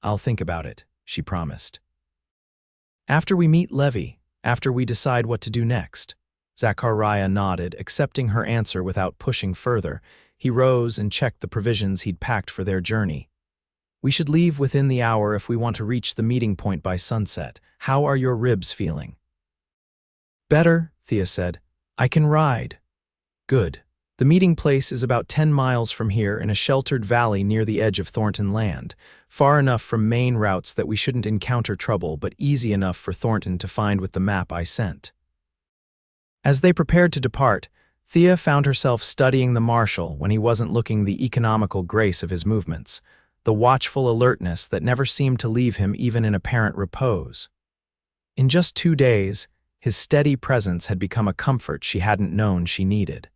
"I'll think about it," she promised. "After we meet Levi, after we decide what to do next." Zachariah nodded, accepting her answer without pushing further. He rose and checked the provisions he'd packed for their journey. We should leave within the hour if we want to reach the meeting point by sunset. How are your ribs feeling? Better, Thea said. I can ride. Good. The meeting place is about 10 miles from here in a sheltered valley near the edge of Thornton Land, far enough from main routes that we shouldn't encounter trouble, but easy enough for Thornton to find with the map I sent. As they prepared to depart, Thea found herself studying the Marshal when he wasn't looking the economical grace of his movements, the watchful alertness that never seemed to leave him even in apparent repose. In just 2 days, his steady presence had become a comfort she hadn't known she needed.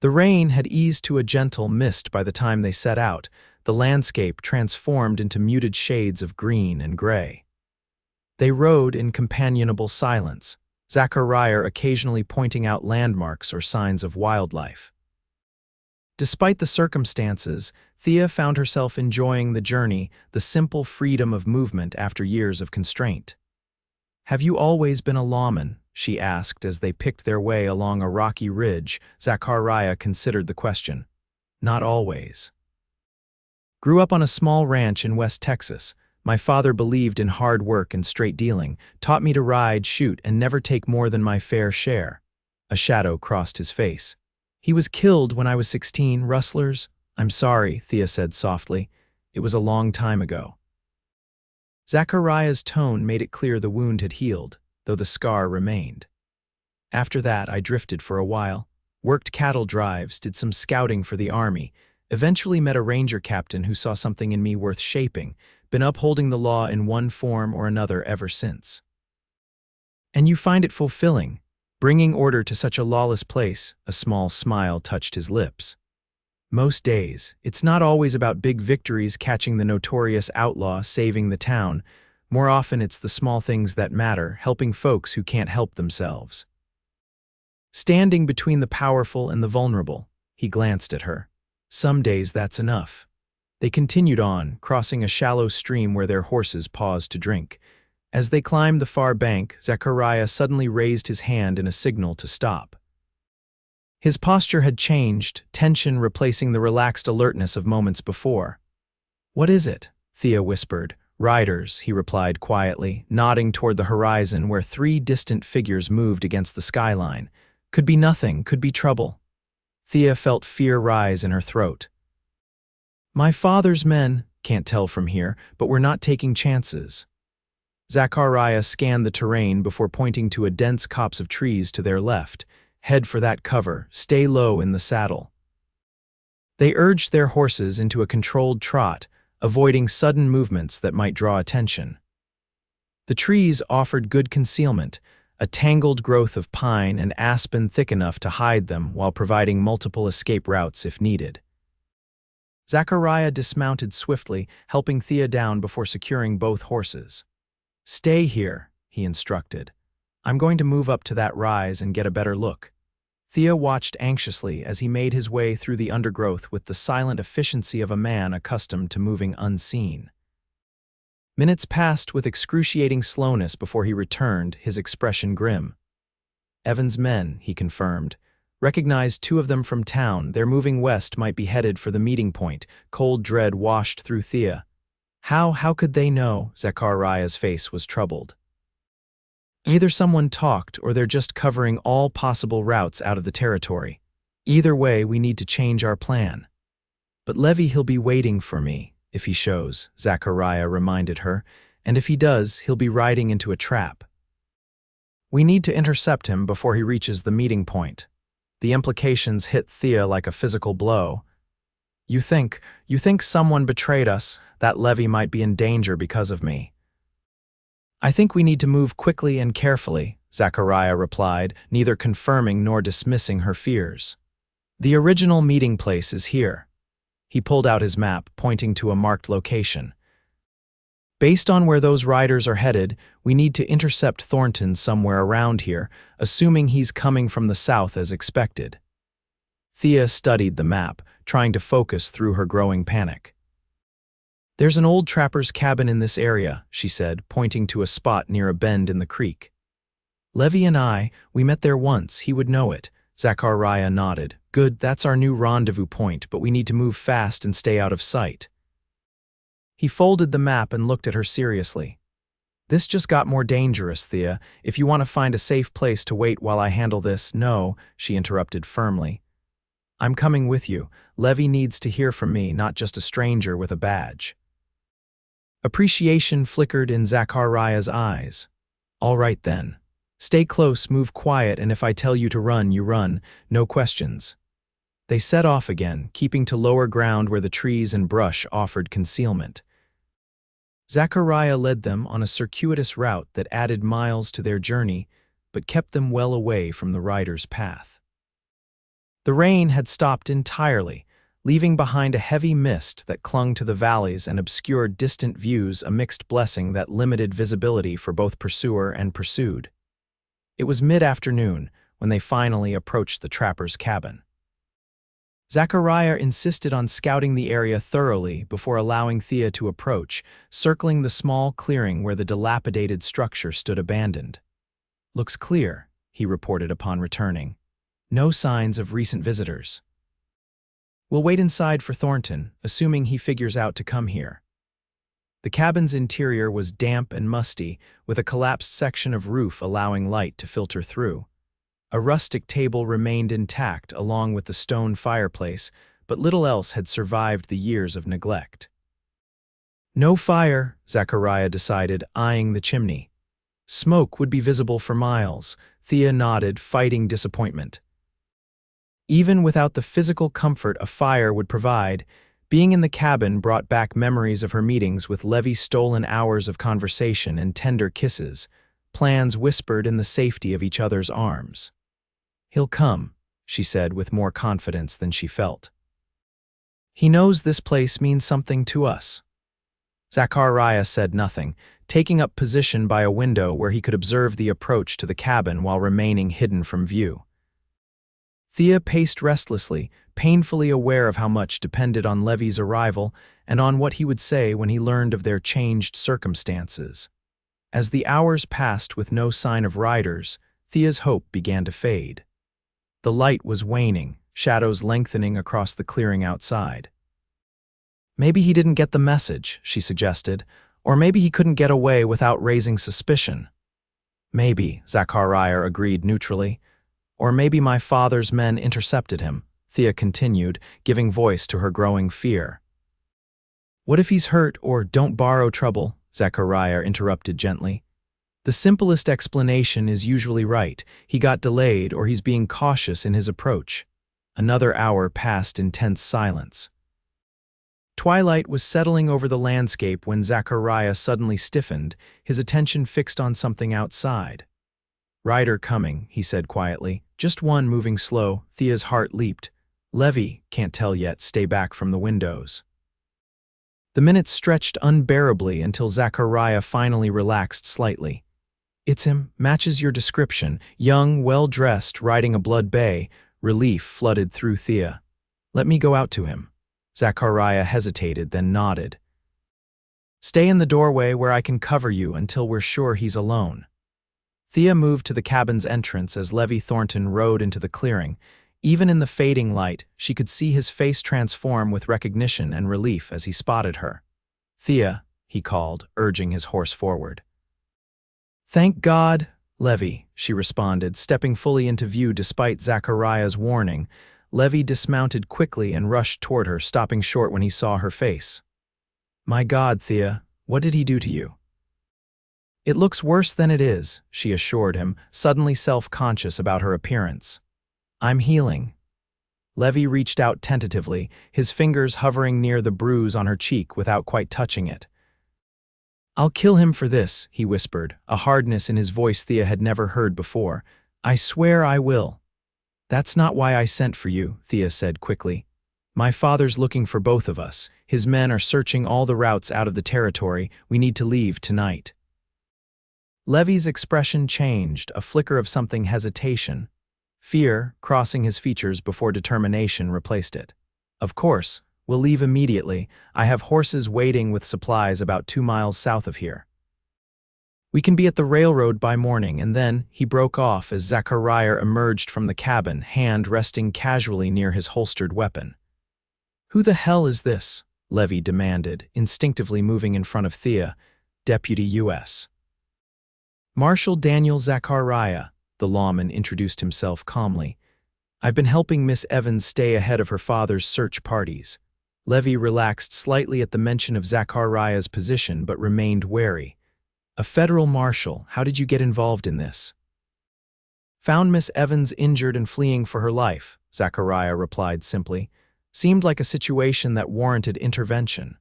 The rain had eased to a gentle mist by the time they set out, the landscape transformed into muted shades of green and gray. They rode in companionable silence, Zachariah occasionally pointing out landmarks or signs of wildlife. Despite the circumstances, Thea found herself enjoying the journey, the simple freedom of movement after years of constraint. Have you always been a lawman? She asked as they picked their way along a rocky ridge. Zachariah considered the question. Not always. Grew up on a small ranch in West Texas. My father believed in hard work and straight dealing, taught me to ride, shoot, and never take more than my fair share. A shadow crossed his face. He was killed when I was 16, rustlers. I'm sorry, Thea said softly. It was a long time ago. Zachariah's tone made it clear the wound had healed, though the scar remained. After that, I drifted for a while, worked cattle drives, did some scouting for the army, eventually met a ranger captain who saw something in me worth shaping, been upholding the law in one form or another ever since. And you find it fulfilling, bringing order to such a lawless place? A small smile touched his lips. Most days, it's not always about big victories, catching the notorious outlaw, saving the town. More often it's the small things that matter, helping folks who can't help themselves. Standing between the powerful and the vulnerable, he glanced at her. Some days that's enough. They continued on, crossing a shallow stream where their horses paused to drink. As they climbed the far bank, Zachariah suddenly raised his hand in a signal to stop. His posture had changed, tension replacing the relaxed alertness of moments before. What is it? Thea whispered. Riders, he replied quietly, nodding toward the horizon where 3 distant figures moved against the skyline. Could be nothing, could be trouble. Thea felt fear rise in her throat. My father's men, can't tell from here, but we're not taking chances. Zachariah scanned the terrain before pointing to a dense copse of trees to their left. Head for that cover, stay low in the saddle. They urged their horses into a controlled trot, avoiding sudden movements that might draw attention. The trees offered good concealment, a tangled growth of pine and aspen thick enough to hide them while providing multiple escape routes if needed. Zachariah dismounted swiftly, helping Thea down before securing both horses. Stay here, he instructed. I'm going to move up to that rise and get a better look. Thea watched anxiously as he made his way through the undergrowth with the silent efficiency of a man accustomed to moving unseen. Minutes passed with excruciating slowness before he returned, his expression grim. Evans' men, he confirmed. Recognized 2 of them from town. They're moving west, might be headed for the meeting point. Cold dread washed through Thea. How could they know? Zachariah's face was troubled. Either someone talked or they're just covering all possible routes out of the territory. Either way, we need to change our plan. But Levy, he'll be waiting for me, if he shows, Zachariah reminded her, and if he does, he'll be riding into a trap. We need to intercept him before he reaches the meeting point. The implications hit Thea like a physical blow. You think someone betrayed us, that Levy might be in danger because of me. I think we need to move quickly and carefully, Zachariah replied, neither confirming nor dismissing her fears. The original meeting place is here. He pulled out his map, pointing to a marked location. Based on where those riders are headed, we need to intercept Thornton somewhere around here, assuming he's coming from the south as expected. Thea studied the map, trying to focus through her growing panic. There's an old trapper's cabin in this area, she said, pointing to a spot near a bend in the creek. Levi and we met there once, he would know it. Zachariah nodded. Good, that's our new rendezvous point, but we need to move fast and stay out of sight. He folded the map and looked at her seriously. This just got more dangerous, Thea. If you want to find a safe place to wait while I handle this— No, she interrupted firmly. I'm coming with you. Levi needs to hear from me, not just a stranger with a badge. Appreciation flickered in Zachariah's eyes. All right then. Stay close, move quiet, and if I tell you to run, you run. No questions. They set off again, keeping to lower ground where the trees and brush offered concealment. Zachariah led them on a circuitous route that added miles to their journey, but kept them well away from the rider's path. The rain had stopped entirely, leaving behind a heavy mist that clung to the valleys and obscured distant views, a mixed blessing that limited visibility for both pursuer and pursued. It was mid-afternoon when they finally approached the trapper's cabin. Zachariah insisted on scouting the area thoroughly before allowing Thea to approach, circling the small clearing where the dilapidated structure stood abandoned. Looks clear, he reported upon returning. No signs of recent visitors. We'll wait inside for Thornton, assuming he figures out to come here. The cabin's interior was damp and musty, with a collapsed section of roof allowing light to filter through. A rustic table remained intact along with the stone fireplace, but little else had survived the years of neglect. No fire, Zachariah decided, eyeing the chimney. Smoke would be visible for miles. Thea nodded, fighting disappointment. Even without the physical comfort a fire would provide, being in the cabin brought back memories of her meetings with Levi's stolen hours of conversation and tender kisses, plans whispered in the safety of each other's arms. He'll come, she said with more confidence than she felt. He knows this place means something to us. Zachariah said nothing, taking up position by a window where he could observe the approach to the cabin while remaining hidden from view. Thea paced restlessly, painfully aware of how much depended on Levi's arrival and on what he would say when he learned of their changed circumstances. As the hours passed with no sign of riders, Thea's hope began to fade. The light was waning, shadows lengthening across the clearing outside. Maybe he didn't get the message, she suggested, or maybe he couldn't get away without raising suspicion. Maybe, Zachariah agreed neutrally. Or maybe my father's men intercepted him, Thea continued, giving voice to her growing fear. What if he's hurt or don't borrow trouble? Zachariah interrupted gently. The simplest explanation is usually right. He got delayed or he's being cautious in his approach. Another hour passed in tense silence. Twilight was settling over the landscape when Zachariah suddenly stiffened, his attention fixed on something outside. Rider coming, he said quietly. Just one moving slow. Thea's heart leaped. Levi, can't tell yet, stay back from the windows. The minutes stretched unbearably until Zachariah finally relaxed slightly. It's him, matches your description, young, well-dressed, riding a blood bay. Relief flooded through Thea. Let me go out to him. Zachariah hesitated, then nodded. Stay in the doorway where I can cover you until we're sure he's alone. Thea moved to the cabin's entrance as Levi Thornton rode into the clearing. Even in the fading light, she could see his face transform with recognition and relief as he spotted her. Thea, he called, urging his horse forward. Thank God, Levi, she responded, stepping fully into view despite Zachariah's warning. Levi dismounted quickly and rushed toward her, stopping short when he saw her face. My God, Thea, what did he do to you? It looks worse than it is, she assured him, suddenly self-conscious about her appearance. I'm healing. Levi reached out tentatively, his fingers hovering near the bruise on her cheek without quite touching it. I'll kill him for this, he whispered, a hardness in his voice Thea had never heard before. I swear I will. That's not why I sent for you, Thea said quickly. My father's looking for both of us. His men are searching all the routes out of the territory. We need to leave tonight. Levi's expression changed, a flicker of something hesitation. Fear, crossing his features before determination, replaced it. Of course, we'll leave immediately. I have horses waiting with supplies about 2 miles south of here. We can be at the railroad by morning, and then he broke off as Zachariah emerged from the cabin, hand resting casually near his holstered weapon. "Who the hell is this?" Levy demanded, instinctively moving in front of Thea, Deputy U.S. Marshal Daniel Zachariah, the lawman introduced himself calmly. "I've been helping Miss Evans stay ahead of her father's search parties." Levy relaxed slightly at the mention of Zachariah's position but remained wary. "A federal marshal, how did you get involved in this?" "Found Miss Evans injured and fleeing for her life," Zachariah replied simply. "Seemed like a situation that warranted intervention."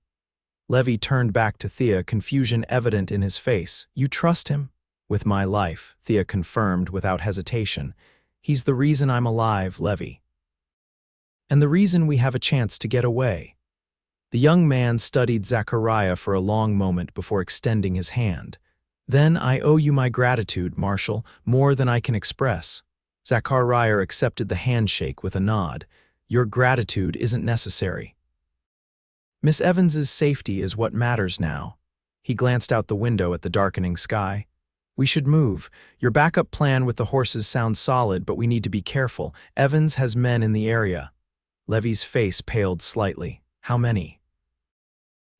Levy turned back to Thea, confusion evident in his face. "You trust him?" "With my life," Thea confirmed without hesitation. "He's the reason I'm alive, Levy. And the reason we have a chance to get away." The young man studied Zachariah for a long moment before extending his hand. "Then I owe you my gratitude, Marshal, more than I can express." Zachariah accepted the handshake with a nod. "Your gratitude isn't necessary. Miss Evans's safety is what matters now." He glanced out the window at the darkening sky. "We should move. Your backup plan with the horses sounds solid, but we need to be careful. Evans has men in the area." Levy's face paled slightly. "How many?"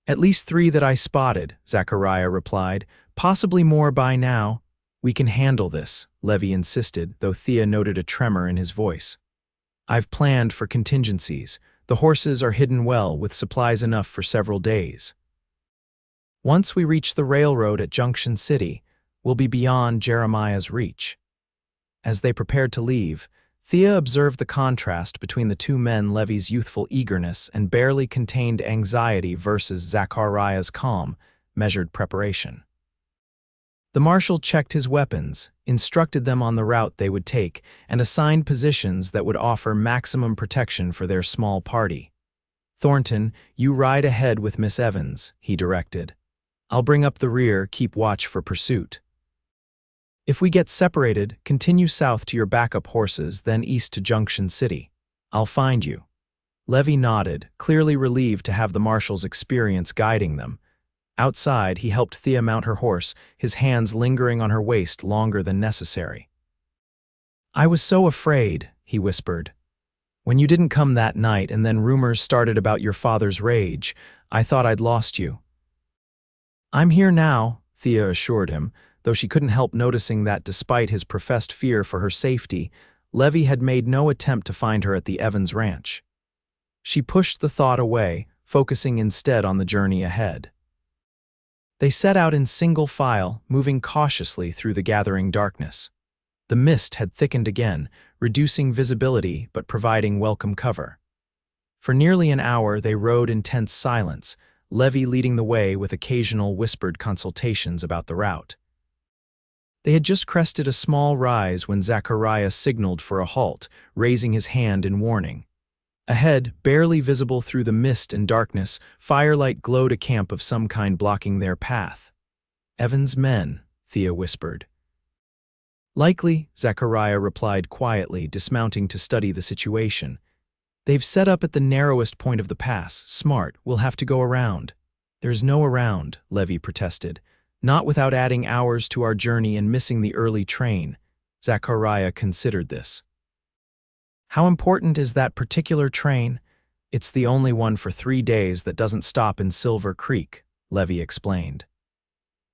"At least 3 that I spotted," Zachariah replied. "Possibly more by now." "We can handle this," Levy insisted, though Thea noted a tremor in his voice. "I've planned for contingencies. The horses are hidden well, with supplies enough for several days. Once we reach the railroad at Junction City, we'll be beyond Jeremiah's reach." As they prepared to leave, Thea observed the contrast between the two men, Levy's youthful eagerness and barely contained anxiety versus Zachariah's calm, measured preparation. The marshal checked his weapons, instructed them on the route they would take, and assigned positions that would offer maximum protection for their small party. "Thornton, you ride ahead with Miss Evans," he directed. "I'll bring up the rear, keep watch for pursuit. If we get separated, continue south to your backup horses, then east to Junction City. I'll find you." Levy nodded, clearly relieved to have the marshal's experience guiding them. Outside, he helped Thea mount her horse, his hands lingering on her waist longer than necessary. "I was so afraid," he whispered. "When you didn't come that night and then rumors started about your father's rage, I thought I'd lost you." "I'm here now," Thea assured him, though she couldn't help noticing that despite his professed fear for her safety, Levy had made no attempt to find her at the Evans ranch. She pushed the thought away, focusing instead on the journey ahead. They set out in single file, moving cautiously through the gathering darkness. The mist had thickened again, reducing visibility but providing welcome cover. For nearly an hour they rode in tense silence, Levy leading the way with occasional whispered consultations about the route. They had just crested a small rise when Zachariah signaled for a halt, raising his hand in warning. Ahead, barely visible through the mist and darkness, firelight glowed a camp of some kind blocking their path. "Evans' men," Thea whispered. "Likely," Zachariah replied quietly, dismounting to study the situation. "They've set up at the narrowest point of the pass. Smart, we'll have to go around." "There's no around," Levy protested. "Not without adding hours to our journey and missing the early train." Zachariah considered this. "How important is that particular train?" "It's the only one for 3 days that doesn't stop in Silver Creek," Levy explained.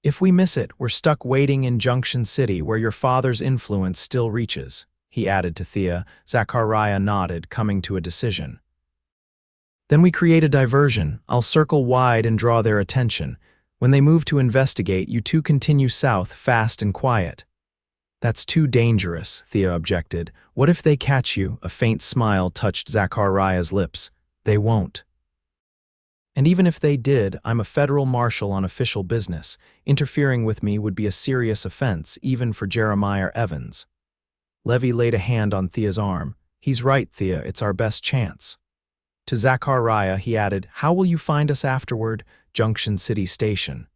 "If we miss it, we're stuck waiting in Junction City where your father's influence still reaches," he added to Thea. Zachariah nodded, coming to a decision. "Then we create a diversion. I'll circle wide and draw their attention. When they move to investigate, you two continue south, fast and quiet." "That's too dangerous," Thea objected. "What if they catch you?" A faint smile touched Zachariah's lips. "They won't. And even if they did, I'm a federal marshal on official business. Interfering with me would be a serious offense, even for Jeremiah Evans." Levy laid a hand on Thea's arm. "He's right, Thea, it's our best chance." To Zachariah, he added, "How will you find us afterward?" "Junction City Station."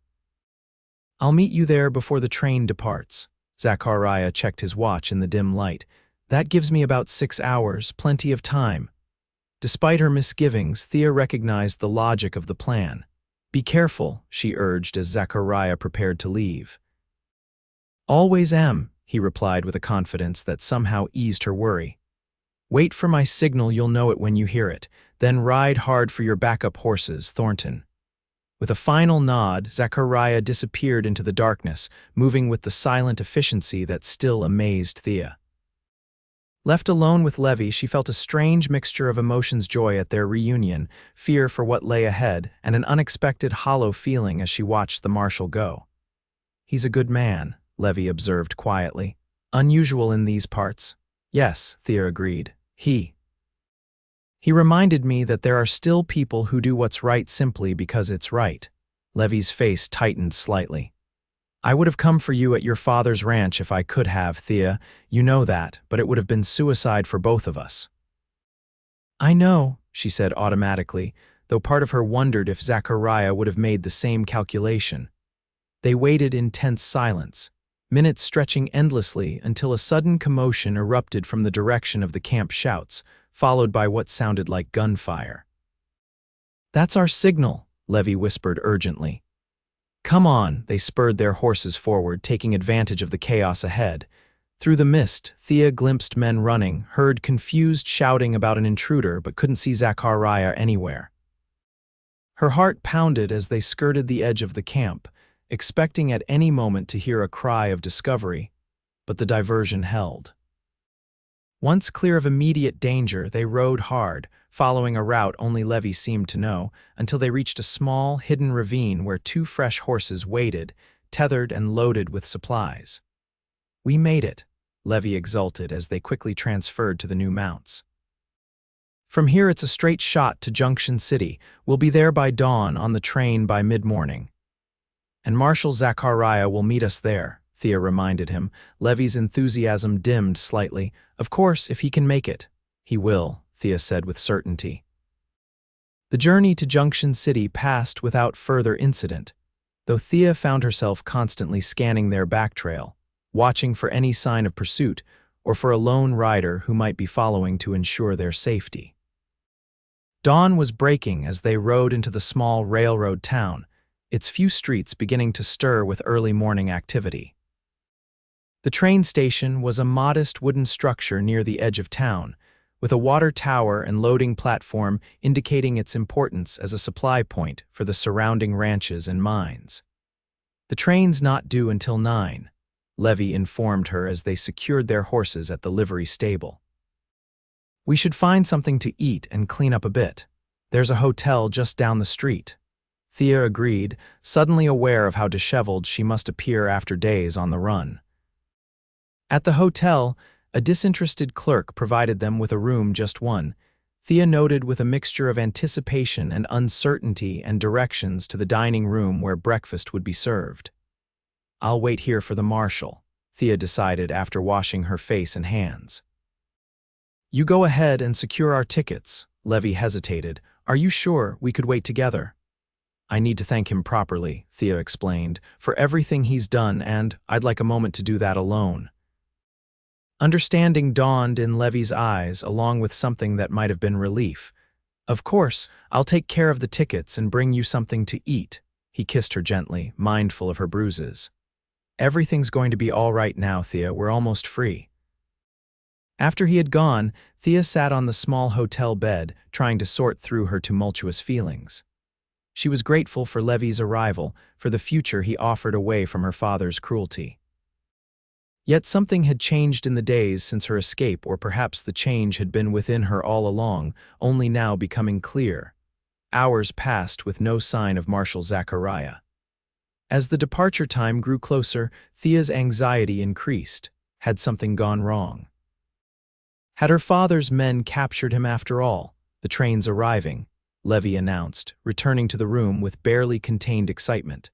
"I'll meet you there before the train departs." Zachariah checked his watch in the dim light. "That gives me about 6 hours, plenty of time." Despite her misgivings, Thea recognized the logic of the plan. "Be careful," she urged as Zachariah prepared to leave. Always am, he replied with a confidence that somehow eased her worry. Wait for my signal, you'll know it when you hear it. Then ride hard for your backup horses, Thornton. With a final nod, Zachariah disappeared into the darkness, moving with the silent efficiency that still amazed Thea. Left alone with Levy, she felt a strange mixture of emotions: joy at their reunion, fear for what lay ahead, and an unexpected hollow feeling as she watched the Marshal go. He's a good man, Levy observed quietly. Unusual in these parts. Yes, Thea agreed. He reminded me that there are still people who do what's right simply because it's right. Levy's face tightened slightly. I would have come for you at your father's ranch if I could have, Thea. You know that, but it would have been suicide for both of us. I know, she said automatically, though part of her wondered if Zachariah would have made the same calculation. They waited in tense silence, minutes stretching endlessly until a sudden commotion erupted from the direction of the camp shouts, followed by what sounded like gunfire. That's our signal, Levy whispered urgently. Come on, they spurred their horses forward, taking advantage of the chaos ahead. Through the mist, Thea glimpsed men running, heard confused shouting about an intruder, but couldn't see Zachariah anywhere. Her heart pounded as they skirted the edge of the camp, expecting at any moment to hear a cry of discovery, but the diversion held. Once clear of immediate danger, they rode hard, following a route only Levy seemed to know, until they reached a small, hidden ravine where two fresh horses waited, tethered and loaded with supplies. We made it, Levy exulted as they quickly transferred to the new mounts. From here it's a straight shot to Junction City. We'll be there by dawn, on the train by mid-morning. And Marshal Zachariah will meet us there, Thea reminded him. Levy's enthusiasm dimmed slightly. Of course, if he can make it. He will, Thea said with certainty. The journey to Junction City passed without further incident, though Thea found herself constantly scanning their backtrail, watching for any sign of pursuit or for a lone rider who might be following to ensure their safety. Dawn was breaking as they rode into the small railroad town, its few streets beginning to stir with early morning activity. The train station was a modest wooden structure near the edge of town, with a water tower and loading platform indicating its importance as a supply point for the surrounding ranches and mines. The train's not due until 9, Levy informed her as they secured their horses at the livery stable. We should find something to eat and clean up a bit. There's a hotel just down the street. Thea agreed, suddenly aware of how disheveled she must appear after days on the run. At the hotel, a disinterested clerk provided them with a room, just one. Thea noted with a mixture of anticipation and uncertainty and directions to the dining room where breakfast would be served. I'll wait here for the Marshal, Thea decided after washing her face and hands. You go ahead and secure our tickets, Levy hesitated. Are you sure we could wait together? I need to thank him properly, Thea explained, for everything he's done, and I'd like a moment to do that alone. Understanding dawned in Levy's eyes, along with something that might have been relief. Of course, I'll take care of the tickets and bring you something to eat. He kissed her gently, mindful of her bruises. Everything's going to be all right now, Thea. We're almost free. After he had gone, Thea sat on the small hotel bed, trying to sort through her tumultuous feelings. She was grateful for Levy's arrival, for the future he offered away from her father's cruelty. Yet something had changed in the days since her escape, or perhaps the change had been within her all along, only now becoming clear. Hours passed with no sign of Marshal Zachariah. As the departure time grew closer, Thea's anxiety increased. Had something gone wrong? Had her father's men captured him after all? The train's arriving, Levy announced, returning to the room with barely contained excitement.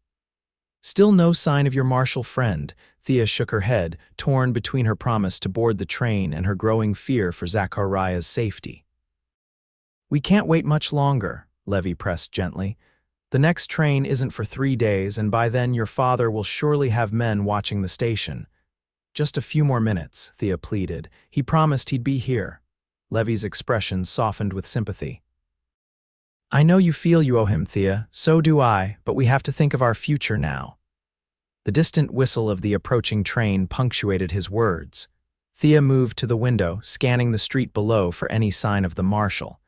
Still no sign of your Marshal friend, Thea shook her head, torn between her promise to board the train and her growing fear for Zachariah's safety. We can't wait much longer, Levy pressed gently. The next train isn't for 3 days, and by then your father will surely have men watching the station. Just a few more minutes, Thea pleaded. He promised he'd be here. Levy's expression softened with sympathy. I know you feel you owe him, Thea, so do I, but we have to think of our future now. The distant whistle of the approaching train punctuated his words. Thea moved to the window, scanning the street below for any sign of the marshal.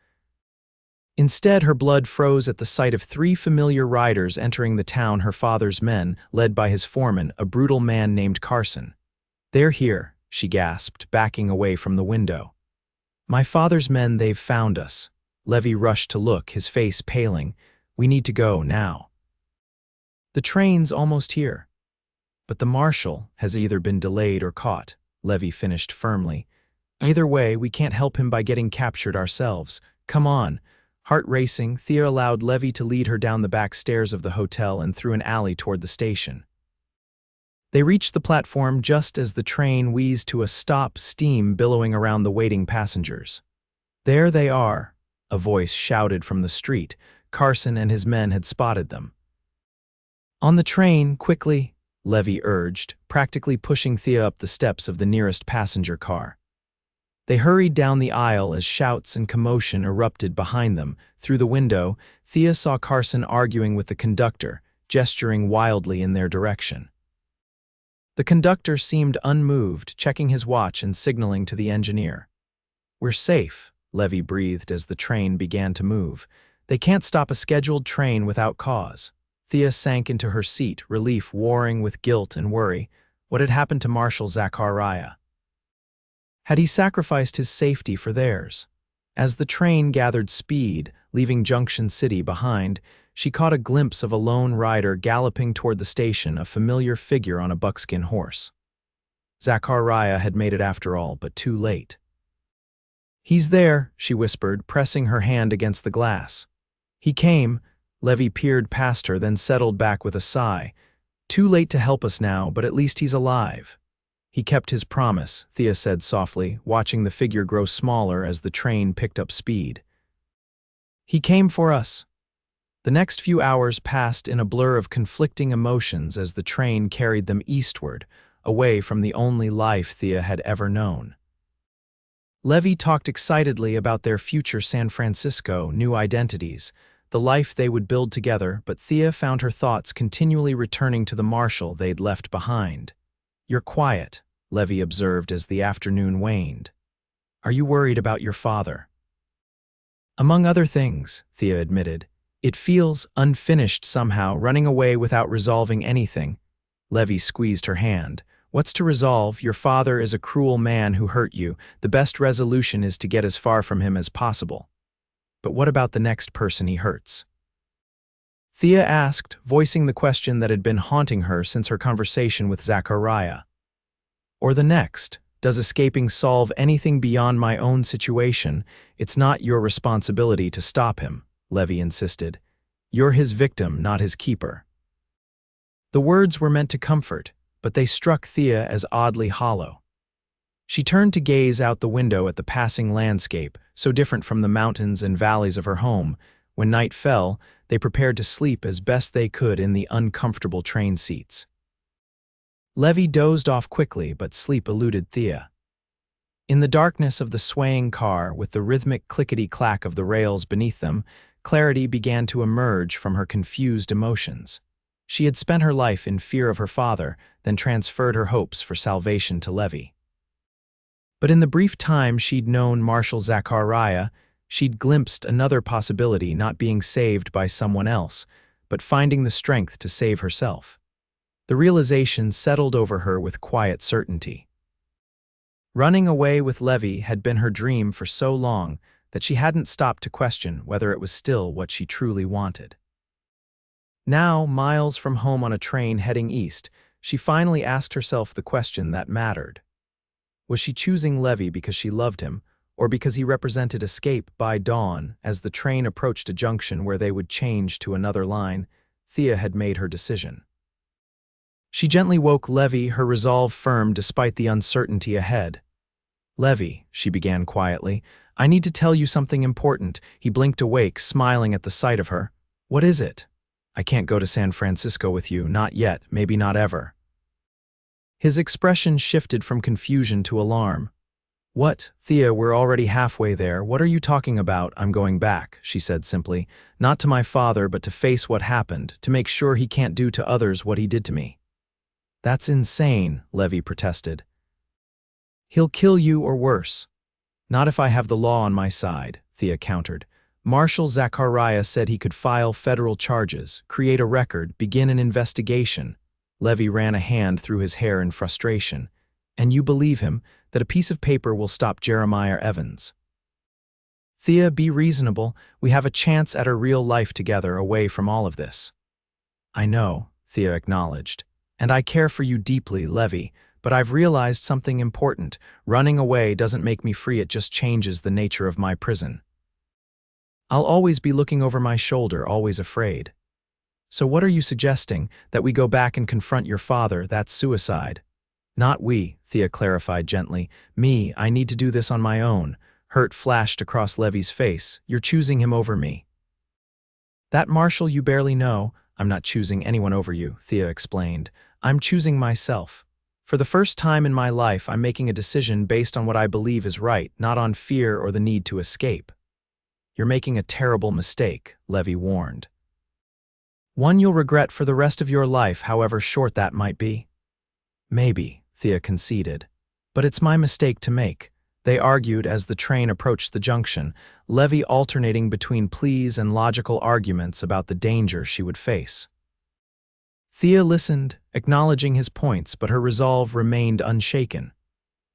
Instead, her blood froze at the sight of three familiar riders entering the town, her father's men, led by his foreman, a brutal man named Carson. "They're here," she gasped, backing away from the window. "My father's men, they've found us." Levy rushed to look, his face paling. "We need to go, now." "The train's almost here." "But the marshal has either been delayed or caught," Levy finished firmly. "Either way, we can't help him by getting captured ourselves. Come on." Heart racing, Thea allowed Levy to lead her down the back stairs of the hotel and through an alley toward the station. They reached the platform just as the train wheezed to a stop, steam billowing around the waiting passengers. "There they are," a voice shouted from the street. Carson and his men had spotted them. "On the train, quickly," Levy urged, practically pushing Thea up the steps of the nearest passenger car. They hurried down the aisle as shouts and commotion erupted behind them. Through the window, Thea saw Carson arguing with the conductor, gesturing wildly in their direction. The conductor seemed unmoved, checking his watch and signaling to the engineer. "We're safe," Levy breathed as the train began to move. "They can't stop a scheduled train without cause." Thea sank into her seat, relief warring with guilt and worry. What had happened to Marshal Zachariah? Had he sacrificed his safety for theirs? As the train gathered speed, leaving Junction City behind, she caught a glimpse of a lone rider galloping toward the station, a familiar figure on a buckskin horse. Zachariah had made it after all, but too late. "He's there," she whispered, pressing her hand against the glass. "He came." Levy peered past her, then settled back with a sigh. "Too late to help us now, but at least he's alive." "He kept his promise," Thea said softly, watching the figure grow smaller as the train picked up speed. "He came for us." The next few hours passed in a blur of conflicting emotions as the train carried them eastward, away from the only life Thea had ever known. Levy talked excitedly about their future San Francisco, new identities, the life they would build together, but Thea found her thoughts continually returning to the marshal they'd left behind. "You're quiet," Levy observed as the afternoon waned. "Are you worried about your father?" "Among other things," Thea admitted. "It feels unfinished somehow, running away without resolving anything." Levy squeezed her hand. "What's to resolve? Your father is a cruel man who hurt you. The best resolution is to get as far from him as possible." "But what about the next person he hurts?" Thea asked, voicing the question that had been haunting her since her conversation with Zachariah. "Or the next? Does escaping solve anything beyond my own situation? It's not your responsibility to stop him," Levy insisted. "You're his victim, not his keeper." The words were meant to comfort, but they struck Thea as oddly hollow. She turned to gaze out the window at the passing landscape, so different from the mountains and valleys of her home. When night fell, they prepared to sleep as best they could in the uncomfortable train seats. Levy dozed off quickly, but sleep eluded Thea. In the darkness of the swaying car, with the rhythmic clickety-clack of the rails beneath them, clarity began to emerge from her confused emotions. She had spent her life in fear of her father, then transferred her hopes for salvation to Levy. But in the brief time she'd known Marshal Zachariah, she'd glimpsed another possibility, not being saved by someone else, but finding the strength to save herself. The realization settled over her with quiet certainty. Running away with Levy had been her dream for so long that she hadn't stopped to question whether it was still what she truly wanted. Now, miles from home on a train heading east, she finally asked herself the question that mattered. Was she choosing Levy because she loved him, or because he represented escape by dawn? As the train approached a junction where they would change to another line, Thea had made her decision. She gently woke Levy, her resolve firm despite the uncertainty ahead. "Levy," she began quietly, "I need to tell you something important." He blinked awake, smiling at the sight of her. "What is it?" "I can't go to San Francisco with you, not yet, maybe not ever." His expression shifted from confusion to alarm. "What? Thea, we're already halfway there. What are you talking about?" "I'm going back," she said simply. "Not to my father, but to face what happened, to make sure he can't do to others what he did to me." That's insane, Levy protested. He'll kill you or worse. Not if I have the law on my side, Thea countered. Marshal Zachariah said he could file federal charges, create a record, begin an investigation. Levy ran a hand through his hair in frustration. And you believe him, that a piece of paper will stop Jeremiah Evans? Thea, be reasonable. We have a chance at a real life together away from all of this. I know, Thea acknowledged. And I care for you deeply, Levy, but I've realized something important. Running away doesn't make me free, it just changes the nature of my prison. I'll always be looking over my shoulder, always afraid. So what are you suggesting? That we go back and confront your father? That's suicide. Not we, Thea clarified gently. Me, I need to do this on my own. Hurt flashed across Levy's face. You're choosing him over me. That Marshal you barely know. I'm not choosing anyone over you, Thea explained. I'm choosing myself. For the first time in my life, I'm making a decision based on what I believe is right, not on fear or the need to escape. You're making a terrible mistake, Levy warned. One you'll regret for the rest of your life, however short that might be. Maybe, Thea conceded. But it's my mistake to make. They argued as the train approached the junction, Levy alternating between pleas and logical arguments about the danger she would face. Thea listened, acknowledging his points, but her resolve remained unshaken.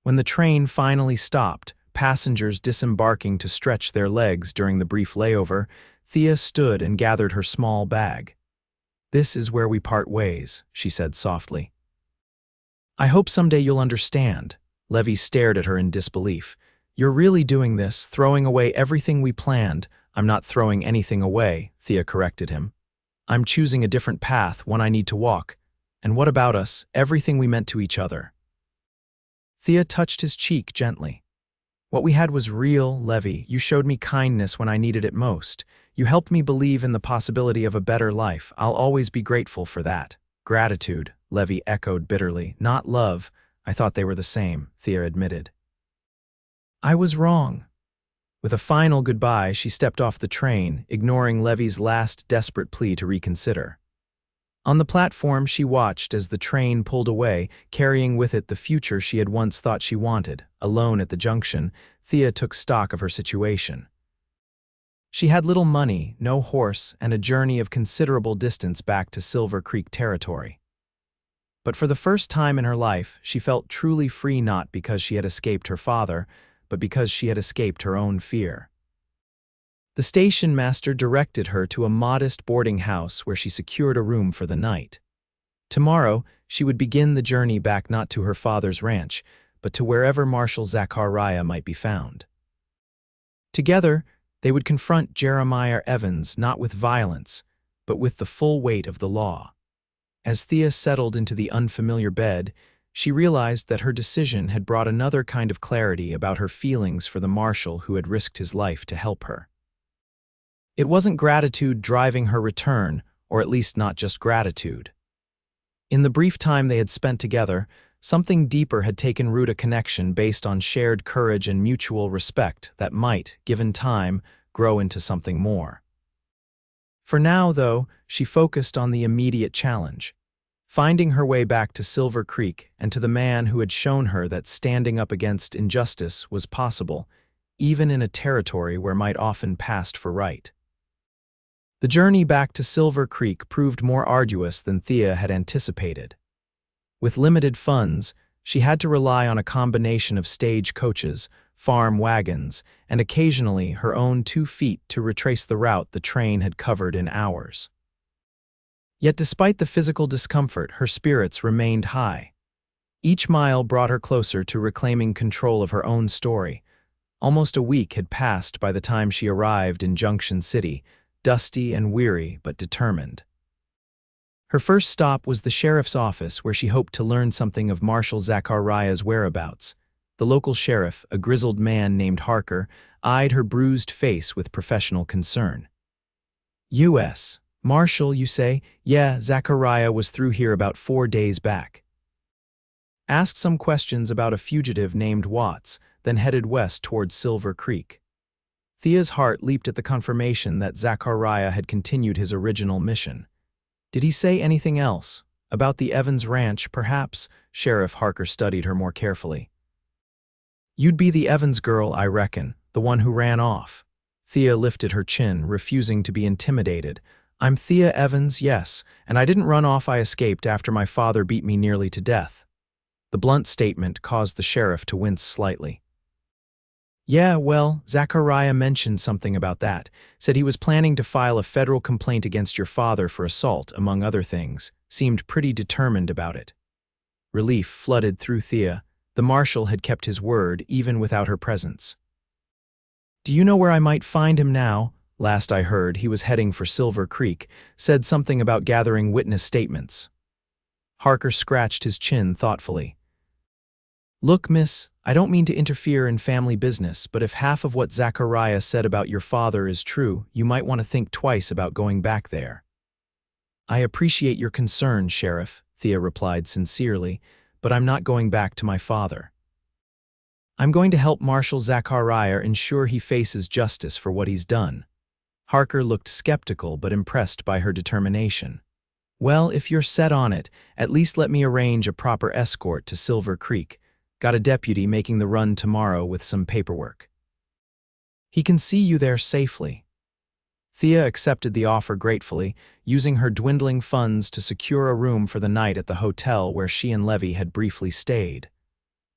When the train finally stopped, passengers disembarking to stretch their legs during the brief layover, Thea stood and gathered her small bag. This is where we part ways, she said softly. I hope someday you'll understand. Levy stared at her in disbelief. You're really doing this, throwing away everything we planned. I'm not throwing anything away, Thea corrected him. I'm choosing a different path, one I need to walk. And what about us, everything we meant to each other? Thea touched his cheek gently. What we had was real, Levy. You showed me kindness when I needed it most. You helped me believe in the possibility of a better life. I'll always be grateful for that. Gratitude, Levy echoed bitterly. Not love. I thought they were the same, Thea admitted. I was wrong. With a final goodbye, she stepped off the train, ignoring Levy's last desperate plea to reconsider. On the platform, she watched as the train pulled away, carrying with it the future she had once thought she wanted. Alone at the junction, Thea took stock of her situation. She had little money, no horse, and a journey of considerable distance back to Silver Creek territory. But for the first time in her life, she felt truly free, not because she had escaped her father, but because she had escaped her own fear. The station master directed her to a modest boarding house where she secured a room for the night. Tomorrow, she would begin the journey back not to her father's ranch, but to wherever Marshal Zachariah might be found. Together, they would confront Jeremiah Evans not with violence, but with the full weight of the law. As Thea settled into the unfamiliar bed, she realized that her decision had brought another kind of clarity about her feelings for the marshal who had risked his life to help her. It wasn't gratitude driving her return, or at least not just gratitude. In the brief time they had spent together, something deeper had taken root, a connection based on shared courage and mutual respect that might, given time, grow into something more. For now, though, she focused on the immediate challenge, finding her way back to Silver Creek and to the man who had shown her that standing up against injustice was possible, even in a territory where might often passed for right. The journey back to Silver Creek proved more arduous than Thea had anticipated. With limited funds, she had to rely on a combination of stage coaches, farm wagons, and occasionally her own 2 feet to retrace the route the train had covered in hours. Yet despite the physical discomfort, her spirits remained high. Each mile brought her closer to reclaiming control of her own story. Almost a week had passed by the time she arrived in Junction City, dusty and weary but determined. Her first stop was the sheriff's office, where she hoped to learn something of Marshal Zachariah's whereabouts. The local sheriff, a grizzled man named Harker, eyed her bruised face with professional concern. U.S. Marshal, you say? Yeah, Zachariah was through here about 4 days back. Asked some questions about a fugitive named Watts, then headed west towards Silver Creek. Thea's heart leaped at the confirmation that Zachariah had continued his original mission. Did he say anything else? About the Evans Ranch, perhaps. Sheriff Harker studied her more carefully. You'd be the Evans girl, I reckon, the one who ran off. Thea lifted her chin, refusing to be intimidated. I'm Thea Evans, yes, and I didn't run off, I escaped after my father beat me nearly to death. The blunt statement caused the sheriff to wince slightly. Yeah, well, Zachariah mentioned something about that, said he was planning to file a federal complaint against your father for assault, among other things, seemed pretty determined about it. Relief flooded through Thea. The marshal had kept his word, even without her presence. Do you know where I might find him now? Last I heard, he was heading for Silver Creek, said something about gathering witness statements. Harker scratched his chin thoughtfully. Look, miss, I don't mean to interfere in family business, but if half of what Zachariah said about your father is true, you might want to think twice about going back there. I appreciate your concern, Sheriff, Thea replied sincerely, but I'm not going back to my father. I'm going to help Marshal Zachariah ensure he faces justice for what he's done. Harker looked skeptical but impressed by her determination. Well, if you're set on it, at least let me arrange a proper escort to Silver Creek. Got a deputy making the run tomorrow with some paperwork. He can see you there safely. Thea accepted the offer gratefully, using her dwindling funds to secure a room for the night at the hotel where she and Levy had briefly stayed.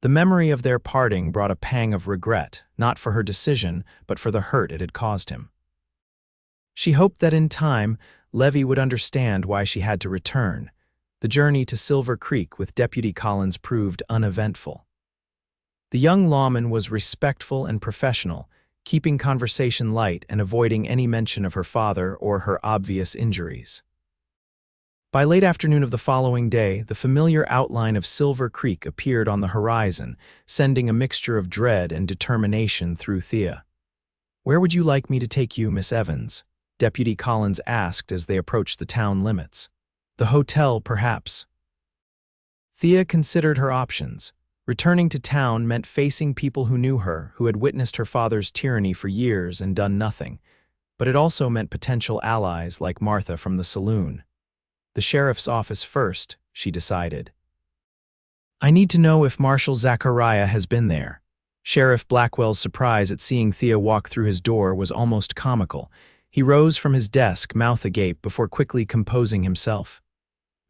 The memory of their parting brought a pang of regret, not for her decision, but for the hurt it had caused him. She hoped that in time, Levy would understand why she had to return. The journey to Silver Creek with Deputy Collins proved uneventful. The young lawman was respectful and professional, keeping conversation light and avoiding any mention of her father or her obvious injuries. By late afternoon of the following day, the familiar outline of Silver Creek appeared on the horizon, sending a mixture of dread and determination through Thea. Where would you like me to take you, Miss Evans? Deputy Collins asked as they approached the town limits. The hotel, perhaps. Thea considered her options. Returning to town meant facing people who knew her, who had witnessed her father's tyranny for years and done nothing. But it also meant potential allies like Martha from the saloon. The sheriff's office first, she decided. I need to know if Marshal Zachariah has been there. Sheriff Blackwell's surprise at seeing Thea walk through his door was almost comical. He rose from his desk, mouth agape, before quickly composing himself.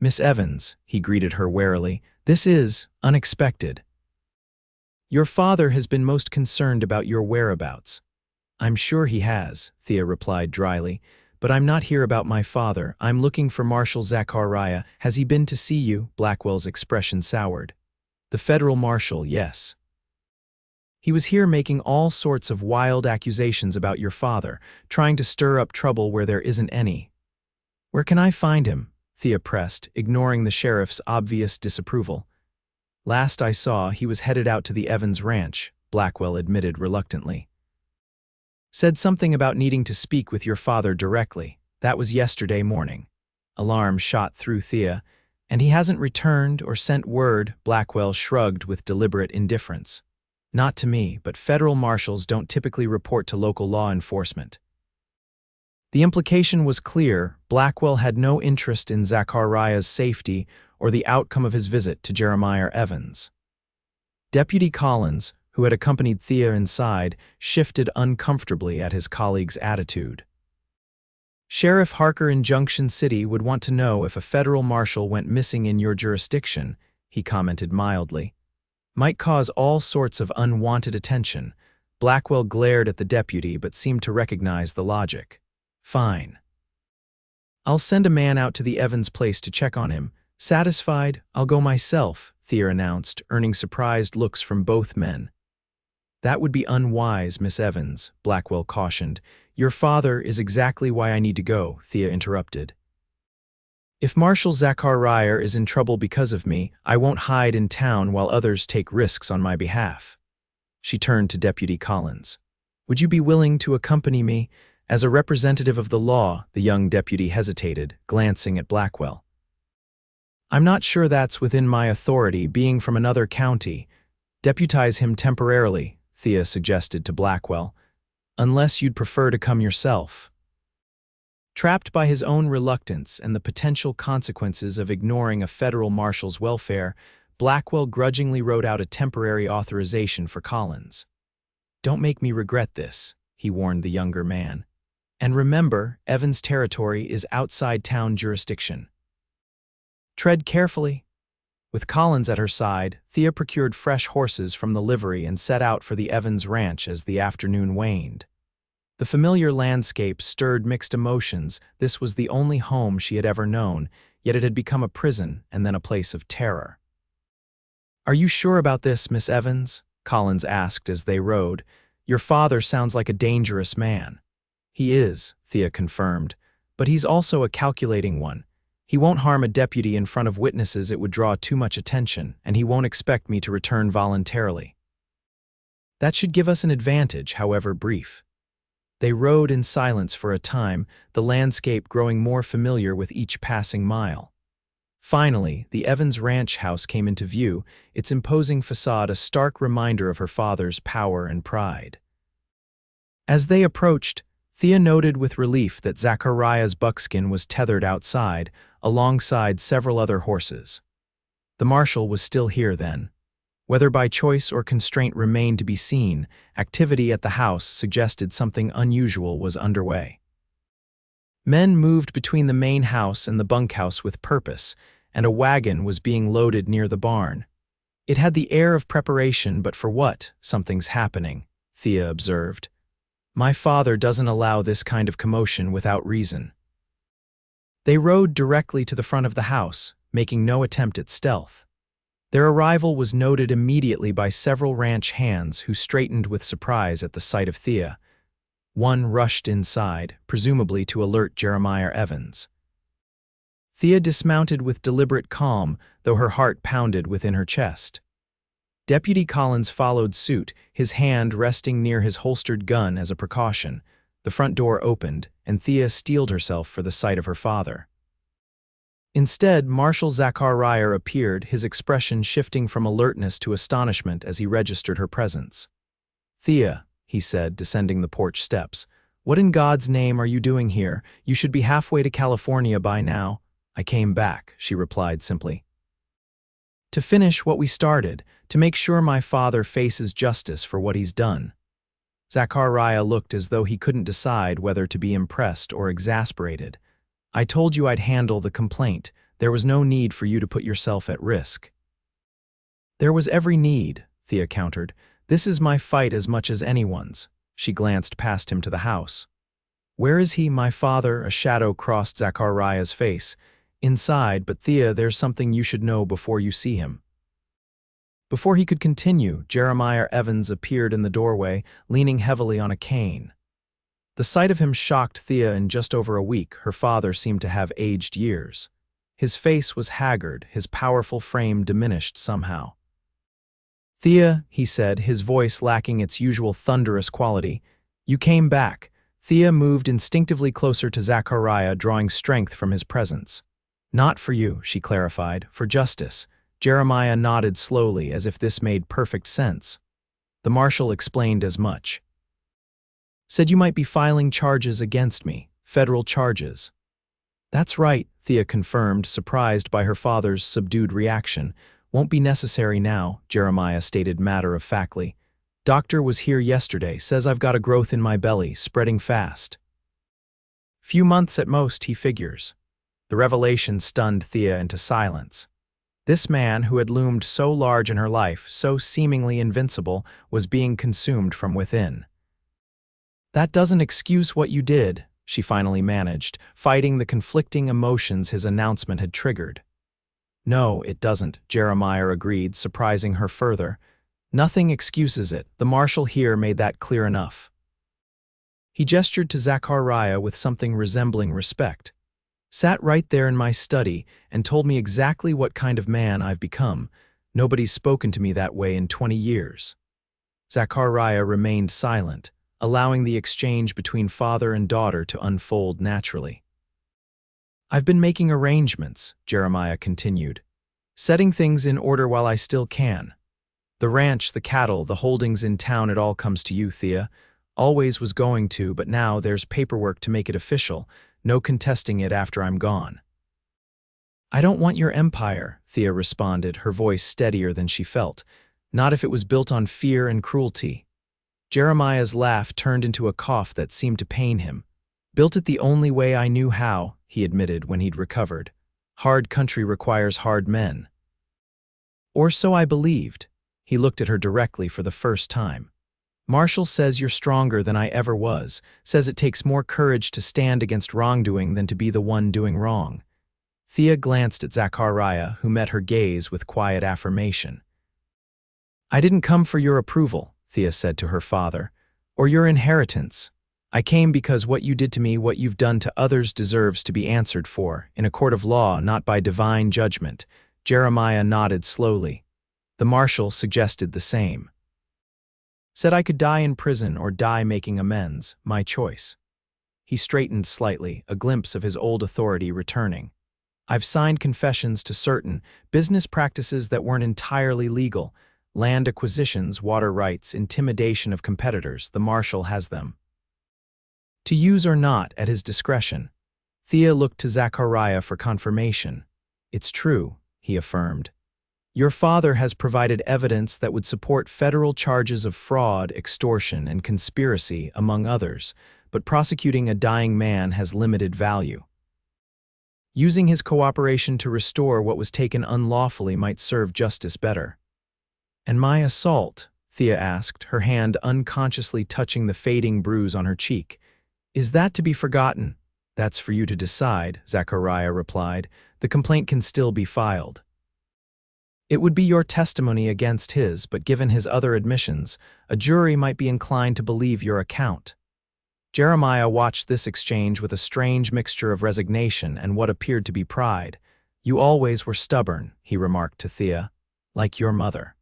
Miss Evans, he greeted her warily, this is unexpected. Your father has been most concerned about your whereabouts. I'm sure he has, Thea replied dryly, but I'm not here about my father. I'm looking for Marshal Zachariah. Has he been to see you? Blackwell's expression soured. The federal marshal, yes. He was here making all sorts of wild accusations about your father, trying to stir up trouble where there isn't any. Where can I find him? Thea pressed, ignoring the sheriff's obvious disapproval. Last I saw, he was headed out to the Evans Ranch, Blackwell admitted reluctantly. Said something about needing to speak with your father directly. That was yesterday morning. Alarm shot through Thea. And he hasn't returned or sent word, Blackwell shrugged with deliberate indifference. Not to me, but federal marshals don't typically report to local law enforcement. The implication was clear. Blackwell had no interest in Zachariah's safety or the outcome of his visit to Jeremiah Evans. Deputy Collins, who had accompanied Thea inside, shifted uncomfortably at his colleague's attitude. Sheriff Harker in Junction City would want to know if a federal marshal went missing in your jurisdiction, he commented mildly. Might cause all sorts of unwanted attention. Blackwell glared at the deputy but seemed to recognize the logic. Fine. I'll send a man out to the Evans place to check on him. Satisfied, I'll go myself, Thea announced, earning surprised looks from both men. That would be unwise, Miss Evans, Blackwell cautioned. Your father is exactly why I need to go, Thea interrupted. If Marshal Zachariah is in trouble because of me, I won't hide in town while others take risks on my behalf. She turned to Deputy Collins. Would you be willing to accompany me? As a representative of the law, the young deputy hesitated, glancing at Blackwell. I'm not sure that's within my authority, being from another county. Deputize him temporarily, Thea suggested to Blackwell. Unless you'd prefer to come yourself. Trapped by his own reluctance and the potential consequences of ignoring a federal marshal's welfare, Blackwell grudgingly wrote out a temporary authorization for Collins. "Don't make me regret this," he warned the younger man. "And remember, Evans' territory is outside town jurisdiction. Tread carefully." With Collins at her side, Thea procured fresh horses from the livery and set out for the Evans ranch as the afternoon waned. The familiar landscape stirred mixed emotions. This was the only home she had ever known, yet it had become a prison and then a place of terror. "Are you sure about this, Miss Evans?" Collins asked as they rode. "Your father sounds like a dangerous man." "He is," Thea confirmed, "but he's also a calculating one. He won't harm a deputy in front of witnesses. It would draw too much attention, and he won't expect me to return voluntarily." "That should give us an advantage, however brief." They rode in silence for a time, the landscape growing more familiar with each passing mile. Finally, the Evans ranch house came into view, its imposing facade a stark reminder of her father's power and pride. As they approached, Thea noted with relief that Zachariah's buckskin was tethered outside, alongside several other horses. The marshal was still here then. Whether by choice or constraint remained to be seen, activity at the house suggested something unusual was underway. Men moved between the main house and the bunkhouse with purpose, and a wagon was being loaded near the barn. It had the air of preparation, but for what? "Something's happening," Thea observed. "My father doesn't allow this kind of commotion without reason." They rode directly to the front of the house, making no attempt at stealth. Their arrival was noted immediately by several ranch hands who straightened with surprise at the sight of Thea. One rushed inside, presumably to alert Jeremiah Evans. Thea dismounted with deliberate calm, though her heart pounded within her chest. Deputy Collins followed suit, his hand resting near his holstered gun as a precaution. The front door opened, and Thea steeled herself for the sight of her father. Instead, Marshal Zachariah appeared, his expression shifting from alertness to astonishment as he registered her presence. "Thea," he said, descending the porch steps, "what in God's name are you doing here? You should be halfway to California by now." "I came back," she replied simply. "To finish what we started, to make sure my father faces justice for what he's done." Zachariah looked as though he couldn't decide whether to be impressed or exasperated. "I told you I'd handle the complaint. There was no need for you to put yourself at risk." "There was every need," Thea countered. "This is my fight as much as anyone's." She glanced past him to the house. "Where is he, my father?" A shadow crossed Zachariah's face. "Inside, but Thea, there's something you should know before you see him." Before he could continue, Jeremiah Evans appeared in the doorway, leaning heavily on a cane. The sight of him shocked Thea. In just over a week, her father seemed to have aged years. His face was haggard, his powerful frame diminished somehow. "Thea," he said, his voice lacking its usual thunderous quality, "you came back." Thea moved instinctively closer to Zachariah, drawing strength from his presence. "Not for you," she clarified, "for justice." Jeremiah nodded slowly, as if this made perfect sense. The marshal explained as much. "Said you might be filing charges against me, federal charges." "That's right," Thea confirmed, surprised by her father's subdued reaction. "Won't be necessary now," Jeremiah stated matter-of-factly. "Doctor was here yesterday, says I've got a growth in my belly, spreading fast. Few months at most, he figures." The revelation stunned Thea into silence. This man, who had loomed so large in her life, so seemingly invincible, was being consumed from within. "That doesn't excuse what you did," she finally managed, fighting the conflicting emotions his announcement had triggered. "No, it doesn't," Jeremiah agreed, surprising her further. "Nothing excuses it. The marshal here made that clear enough." He gestured to Zachariah with something resembling respect. "Sat right there in my study and told me exactly what kind of man I've become. Nobody's spoken to me that way in 20 years. Zachariah remained silent, allowing the exchange between father and daughter to unfold naturally. "I've been making arrangements," Jeremiah continued, "setting things in order while I still can. The ranch, the cattle, the holdings in town, it all comes to you, Thea. Always was going to, but now there's paperwork to make it official. No contesting it after I'm gone. I don't want your empire, Thea responded, her voice steadier than she felt. Not if it was built on fear and cruelty. Jeremiah's laugh turned into a cough that seemed to pain him. Built it the only way I knew how, he admitted when he'd recovered. Hard country requires hard men. Or so I believed. He looked at her directly for the first time. Marshal says you're stronger than I ever was, says it takes more courage to stand against wrongdoing than to be the one doing wrong. Thea glanced at Zachariah, who met her gaze with quiet affirmation. I didn't come for your approval, Thea said to her father, or your inheritance. I came because what you did to me, what you've done to others deserves to be answered for, in a court of law, not by divine judgment. Jeremiah nodded slowly. The marshal suggested the same. Said I could die in prison or die making amends, my choice. He straightened slightly, a glimpse of his old authority returning. I've signed confessions to certain business practices that weren't entirely legal. Land acquisitions, water rights, intimidation of competitors, the marshal has them. To use or not at his discretion. Thea looked to Zachariah for confirmation. It's true, he affirmed. Your father has provided evidence that would support federal charges of fraud, extortion, and conspiracy, among others, but prosecuting a dying man has limited value. Using his cooperation to restore what was taken unlawfully might serve justice better. And my assault, Thea asked, her hand unconsciously touching the fading bruise on her cheek. Is that to be forgotten? That's for you to decide, Zachariah replied. The complaint can still be filed. It would be your testimony against his, but given his other admissions, a jury might be inclined to believe your account. Jeremiah watched this exchange with a strange mixture of resignation and what appeared to be pride. You always were stubborn, he remarked to Thea, like your mother.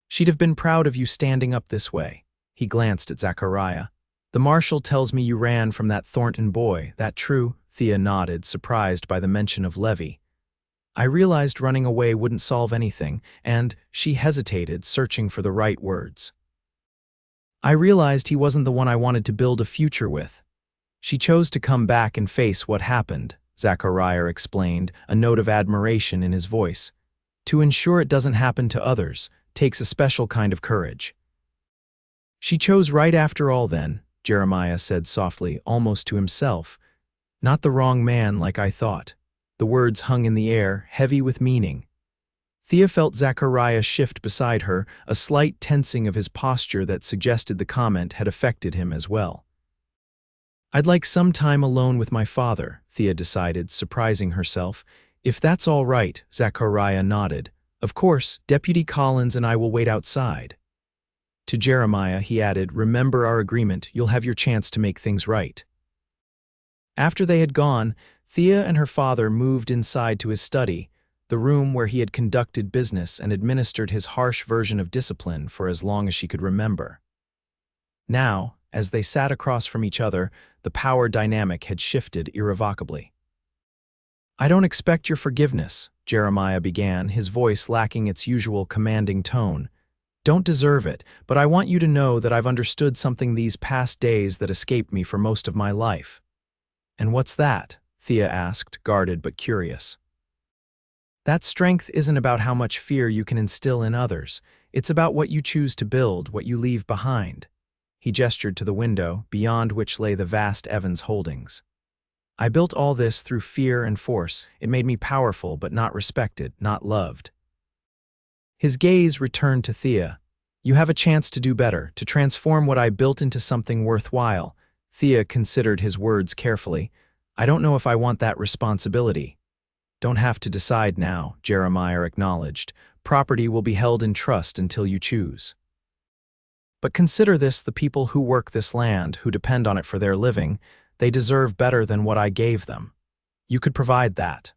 She'd have been proud of you standing up this way. He glanced at Zachariah. The marshal tells me you ran from that Thornton boy. That true? Thea nodded, surprised by the mention of Levy. I realized running away wouldn't solve anything, and she hesitated, searching for the right words. I realized he wasn't the one I wanted to build a future with. She chose to come back and face what happened, Zachariah explained, a note of admiration in his voice. To ensure it doesn't happen to others takes a special kind of courage. She chose right after all then, Jeremiah said softly, almost to himself. Not the wrong man like I thought. The words hung in the air, heavy with meaning. Thea felt Zachariah shift beside her, a slight tensing of his posture that suggested the comment had affected him as well. I'd like some time alone with my father, Thea decided, surprising herself. If that's all right, Zachariah nodded. Of course, Deputy Collins and I will wait outside. To Jeremiah, he added, remember our agreement, you'll have your chance to make things right. After they had gone, Thea and her father moved inside to his study, the room where he had conducted business and administered his harsh version of discipline for as long as she could remember. Now, as they sat across from each other, the power dynamic had shifted irrevocably. I don't expect your forgiveness, Jeremiah began, his voice lacking its usual commanding tone. Don't deserve it, but I want you to know that I've understood something these past days that escaped me for most of my life. And what's that? Thea asked, guarded but curious. That strength isn't about how much fear you can instill in others. It's about what you choose to build, what you leave behind. He gestured to the window, beyond which lay the vast Evans holdings. I built all this through fear and force. It made me powerful, but not respected, not loved. His gaze returned to Thea. You have a chance to do better, to transform what I built into something worthwhile. Thea considered his words carefully. I don't know if I want that responsibility. Don't have to decide now, Jeremiah acknowledged. Property will be held in trust until you choose. But consider this, the people who work this land, who depend on it for their living, they deserve better than what I gave them. You could provide that.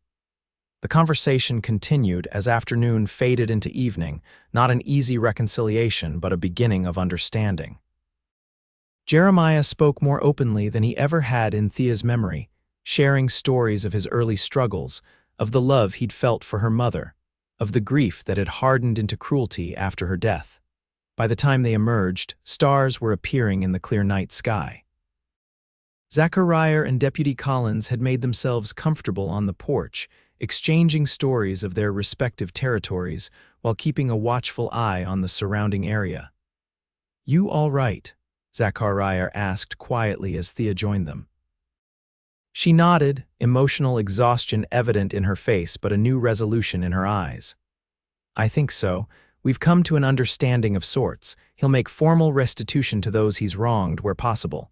The conversation continued as afternoon faded into evening, not an easy reconciliation, but a beginning of understanding. Jeremiah spoke more openly than he ever had in Thea's memory, sharing stories of his early struggles, of the love he'd felt for her mother, of the grief that had hardened into cruelty after her death. By the time they emerged, stars were appearing in the clear night sky. Zachariah and Deputy Collins had made themselves comfortable on the porch, exchanging stories of their respective territories while keeping a watchful eye on the surrounding area. "You all right?" Zachariah asked quietly as Thea joined them. She nodded, emotional exhaustion evident in her face but a new resolution in her eyes. "I think so. We've come to an understanding of sorts. He'll make formal restitution to those he's wronged where possible.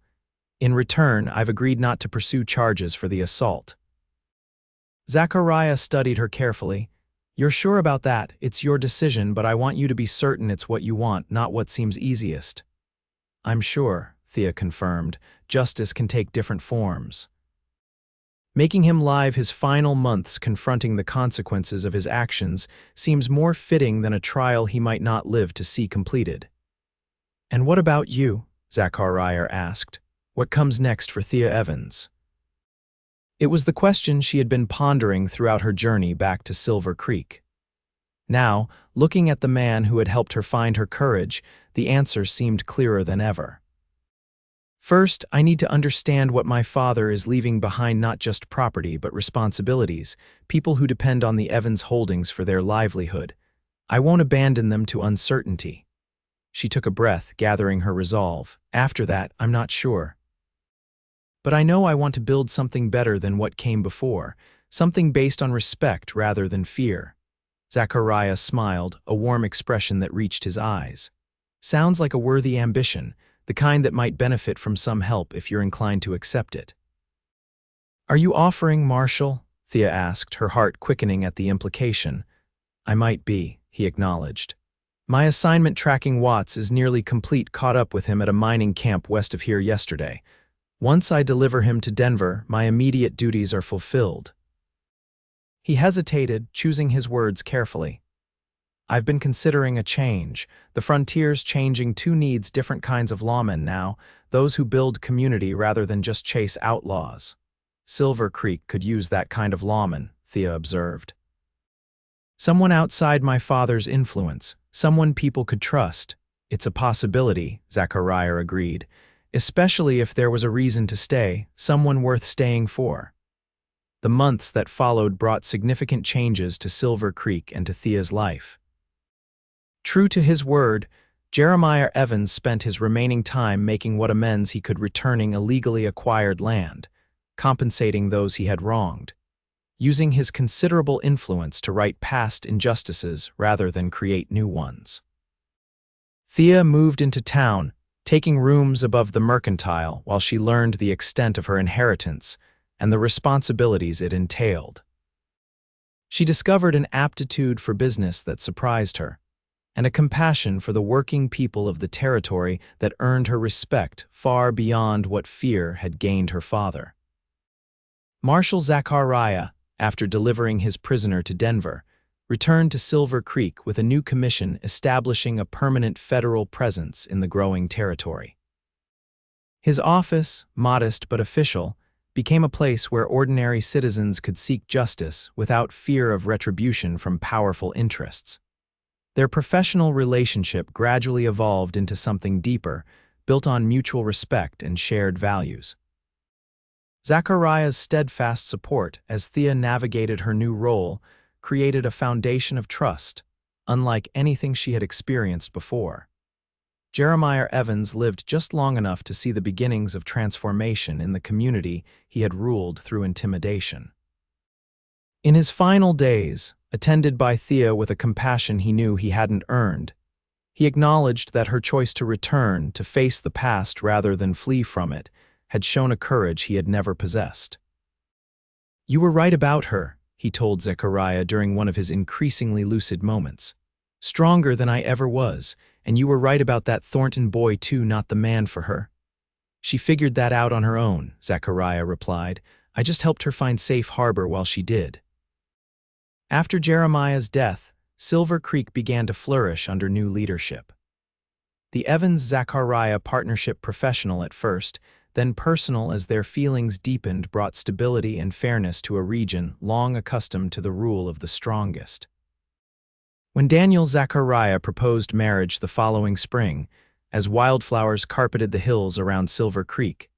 In return, I've agreed not to pursue charges for the assault." Zachariah studied her carefully. "You're sure about that? It's your decision, but I want you to be certain it's what you want, not what seems easiest." "I'm sure," Thea confirmed. "Justice can take different forms." Making him live his final months confronting the consequences of his actions seems more fitting than a trial he might not live to see completed. "And what about you?" Zachariah asked. "What comes next for Thea Evans?" It was the question she had been pondering throughout her journey back to Silver Creek. Now, looking at the man who had helped her find her courage, the answer seemed clearer than ever. "First, I need to understand what my father is leaving behind, not just property but responsibilities, people who depend on the Evans holdings for their livelihood. I won't abandon them to uncertainty." She took a breath, gathering her resolve. "After that, I'm not sure. But I know I want to build something better than what came before, something based on respect rather than fear." Zachariah smiled, a warm expression that reached his eyes. "Sounds like a worthy ambition, the kind that might benefit from some help if you're inclined to accept it." "Are you offering, Marshal?" Thea asked, her heart quickening at the implication. "I might be," he acknowledged. "My assignment tracking Watts is nearly complete, caught up with him at a mining camp west of here yesterday. Once I deliver him to Denver, my immediate duties are fulfilled." He hesitated, choosing his words carefully. "I've been considering a change. The frontier's changing too, needs different kinds of lawmen now, those who build community rather than just chase outlaws." "Silver Creek could use that kind of lawman," Thea observed. "Someone outside my father's influence, someone people could trust." "It's a possibility," Zachariah agreed, "especially if there was a reason to stay, someone worth staying for." The months that followed brought significant changes to Silver Creek and to Thea's life. True to his word, Jeremiah Evans spent his remaining time making what amends he could, returning illegally acquired land, compensating those he had wronged, using his considerable influence to right past injustices rather than create new ones. Thea moved into town, taking rooms above the Mercantile while she learned the extent of her inheritance and the responsibilities it entailed. She discovered an aptitude for business that surprised her, and a compassion for the working people of the territory that earned her respect far beyond what fear had gained her father. Marshal Zachariah, after delivering his prisoner to Denver, returned to Silver Creek with a new commission establishing a permanent federal presence in the growing territory. His office, modest but official, became a place where ordinary citizens could seek justice without fear of retribution from powerful interests. Their professional relationship gradually evolved into something deeper, built on mutual respect and shared values. Zachariah's steadfast support as Thea navigated her new role created a foundation of trust, unlike anything she had experienced before. Jeremiah Evans lived just long enough to see the beginnings of transformation in the community he had ruled through intimidation. In his final days, attended by Thea with a compassion he knew he hadn't earned, he acknowledged that her choice to return, to face the past rather than flee from it, had shown a courage he had never possessed. "You were right about her," he told Zachariah during one of his increasingly lucid moments. "Stronger than I ever was, and you were right about that Thornton boy too, not the man for her." "She figured that out on her own," Zachariah replied. "I just helped her find safe harbor while she did." After Jeremiah's death, Silver Creek began to flourish under new leadership. The Evans-Zachariah partnership, professional at first, then personal as their feelings deepened, brought stability and fairness to a region long accustomed to the rule of the strongest. When Daniel Zachariah proposed marriage the following spring, as wildflowers carpeted the hills around Silver Creek,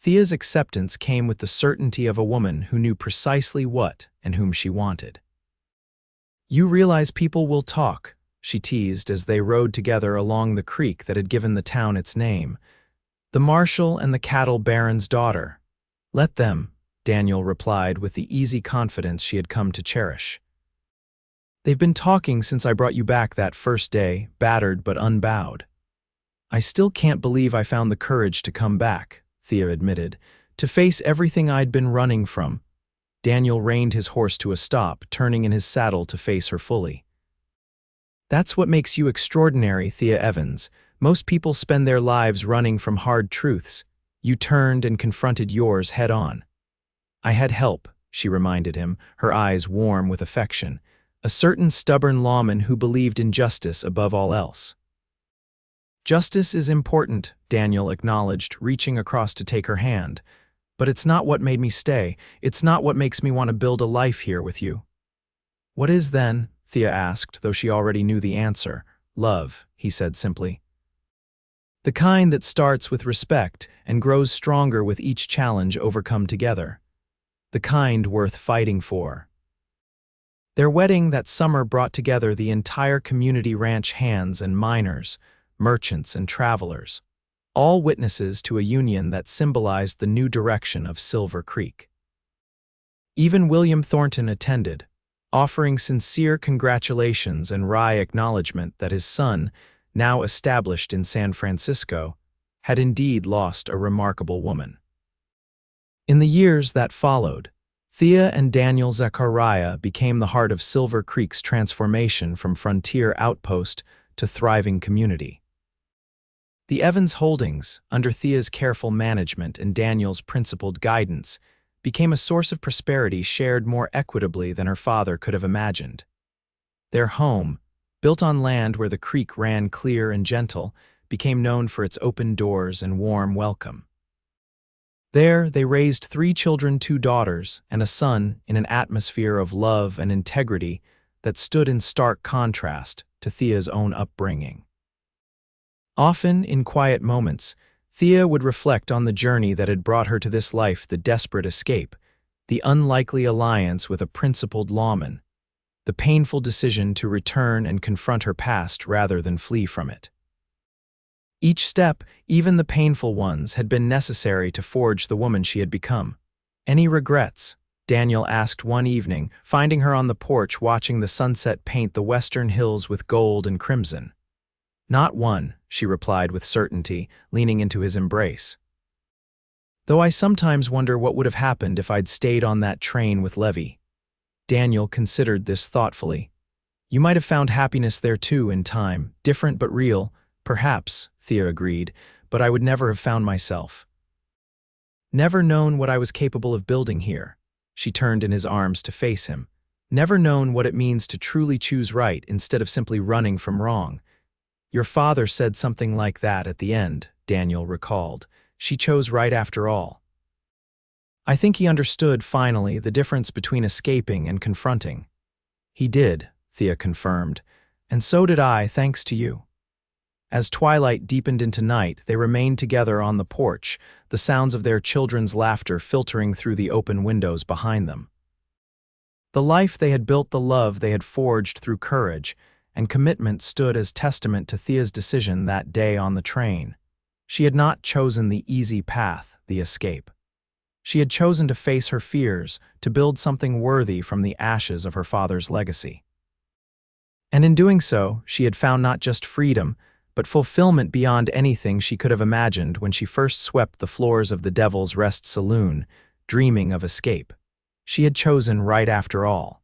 Thea's acceptance came with the certainty of a woman who knew precisely what and whom she wanted. "You realize people will talk," she teased as they rode together along the creek that had given the town its name. "The marshal and the cattle baron's daughter." "Let them," Daniel replied with the easy confidence she had come to cherish. "They've been talking since I brought you back that first day, battered but unbowed." "I still can't believe I found the courage to come back," Thea admitted, "to face everything I'd been running from." Daniel reined his horse to a stop, turning in his saddle to face her fully. "That's what makes you extraordinary, Thea Evans. Most people spend their lives running from hard truths. You turned and confronted yours head on." "I had help," she reminded him, her eyes warm with affection. "A certain stubborn lawman who believed in justice above all else." "Justice is important," Daniel acknowledged, reaching across to take her hand. "But it's not what made me stay. It's not what makes me want to build a life here with you." "What is then?" Thea asked, though she already knew the answer. "Love," he said simply. "The kind that starts with respect and grows stronger with each challenge overcome together. The kind worth fighting for." Their wedding that summer brought together the entire community, ranch hands and miners, merchants and travelers, all witnesses to a union that symbolized the new direction of Silver Creek. Even William Thornton attended, offering sincere congratulations and wry acknowledgement that his son, now established in San Francisco, had indeed lost a remarkable woman. In the years that followed, Thea and Daniel Zachariah became the heart of Silver Creek's transformation from frontier outpost to thriving community. The Evans holdings, under Thea's careful management and Daniel's principled guidance, became a source of prosperity shared more equitably than her father could have imagined. Their home, built on land where the creek ran clear and gentle, became known for its open doors and warm welcome. There, they raised 3 children, 2 daughters, and a son in an atmosphere of love and integrity that stood in stark contrast to Thea's own upbringing. Often, in quiet moments, Thea would reflect on the journey that had brought her to this life, the desperate escape, the unlikely alliance with a principled lawman, the painful decision to return and confront her past rather than flee from it. Each step, even the painful ones, had been necessary to forge the woman she had become. "Any regrets?" Daniel asked one evening, finding her on the porch watching the sunset paint the western hills with gold and crimson. "Not one," she replied with certainty, leaning into his embrace. "Though I sometimes wonder what would have happened if I'd stayed on that train with Levy." Daniel considered this thoughtfully. "You might have found happiness there too in time, different but real." "Perhaps," Thea agreed, "but I would never have found myself. Never known what I was capable of building here." She turned in his arms to face him. "Never known what it means to truly choose right instead of simply running from wrong." "Your father said something like that at the end," Daniel recalled. "She chose right after all." "I think he understood, finally, the difference between escaping and confronting." "He did," Thea confirmed, "and so did I, thanks to you." As twilight deepened into night, they remained together on the porch, the sounds of their children's laughter filtering through the open windows behind them. The life they had built, the love they had forged through courage and commitment stood as testament to Thea's decision that day on the train. She had not chosen the easy path, the escape. She had chosen to face her fears, to build something worthy from the ashes of her father's legacy. And in doing so, she had found not just freedom, but fulfillment beyond anything she could have imagined when she first swept the floors of the Devil's Rest Saloon, dreaming of escape. She had chosen right after all.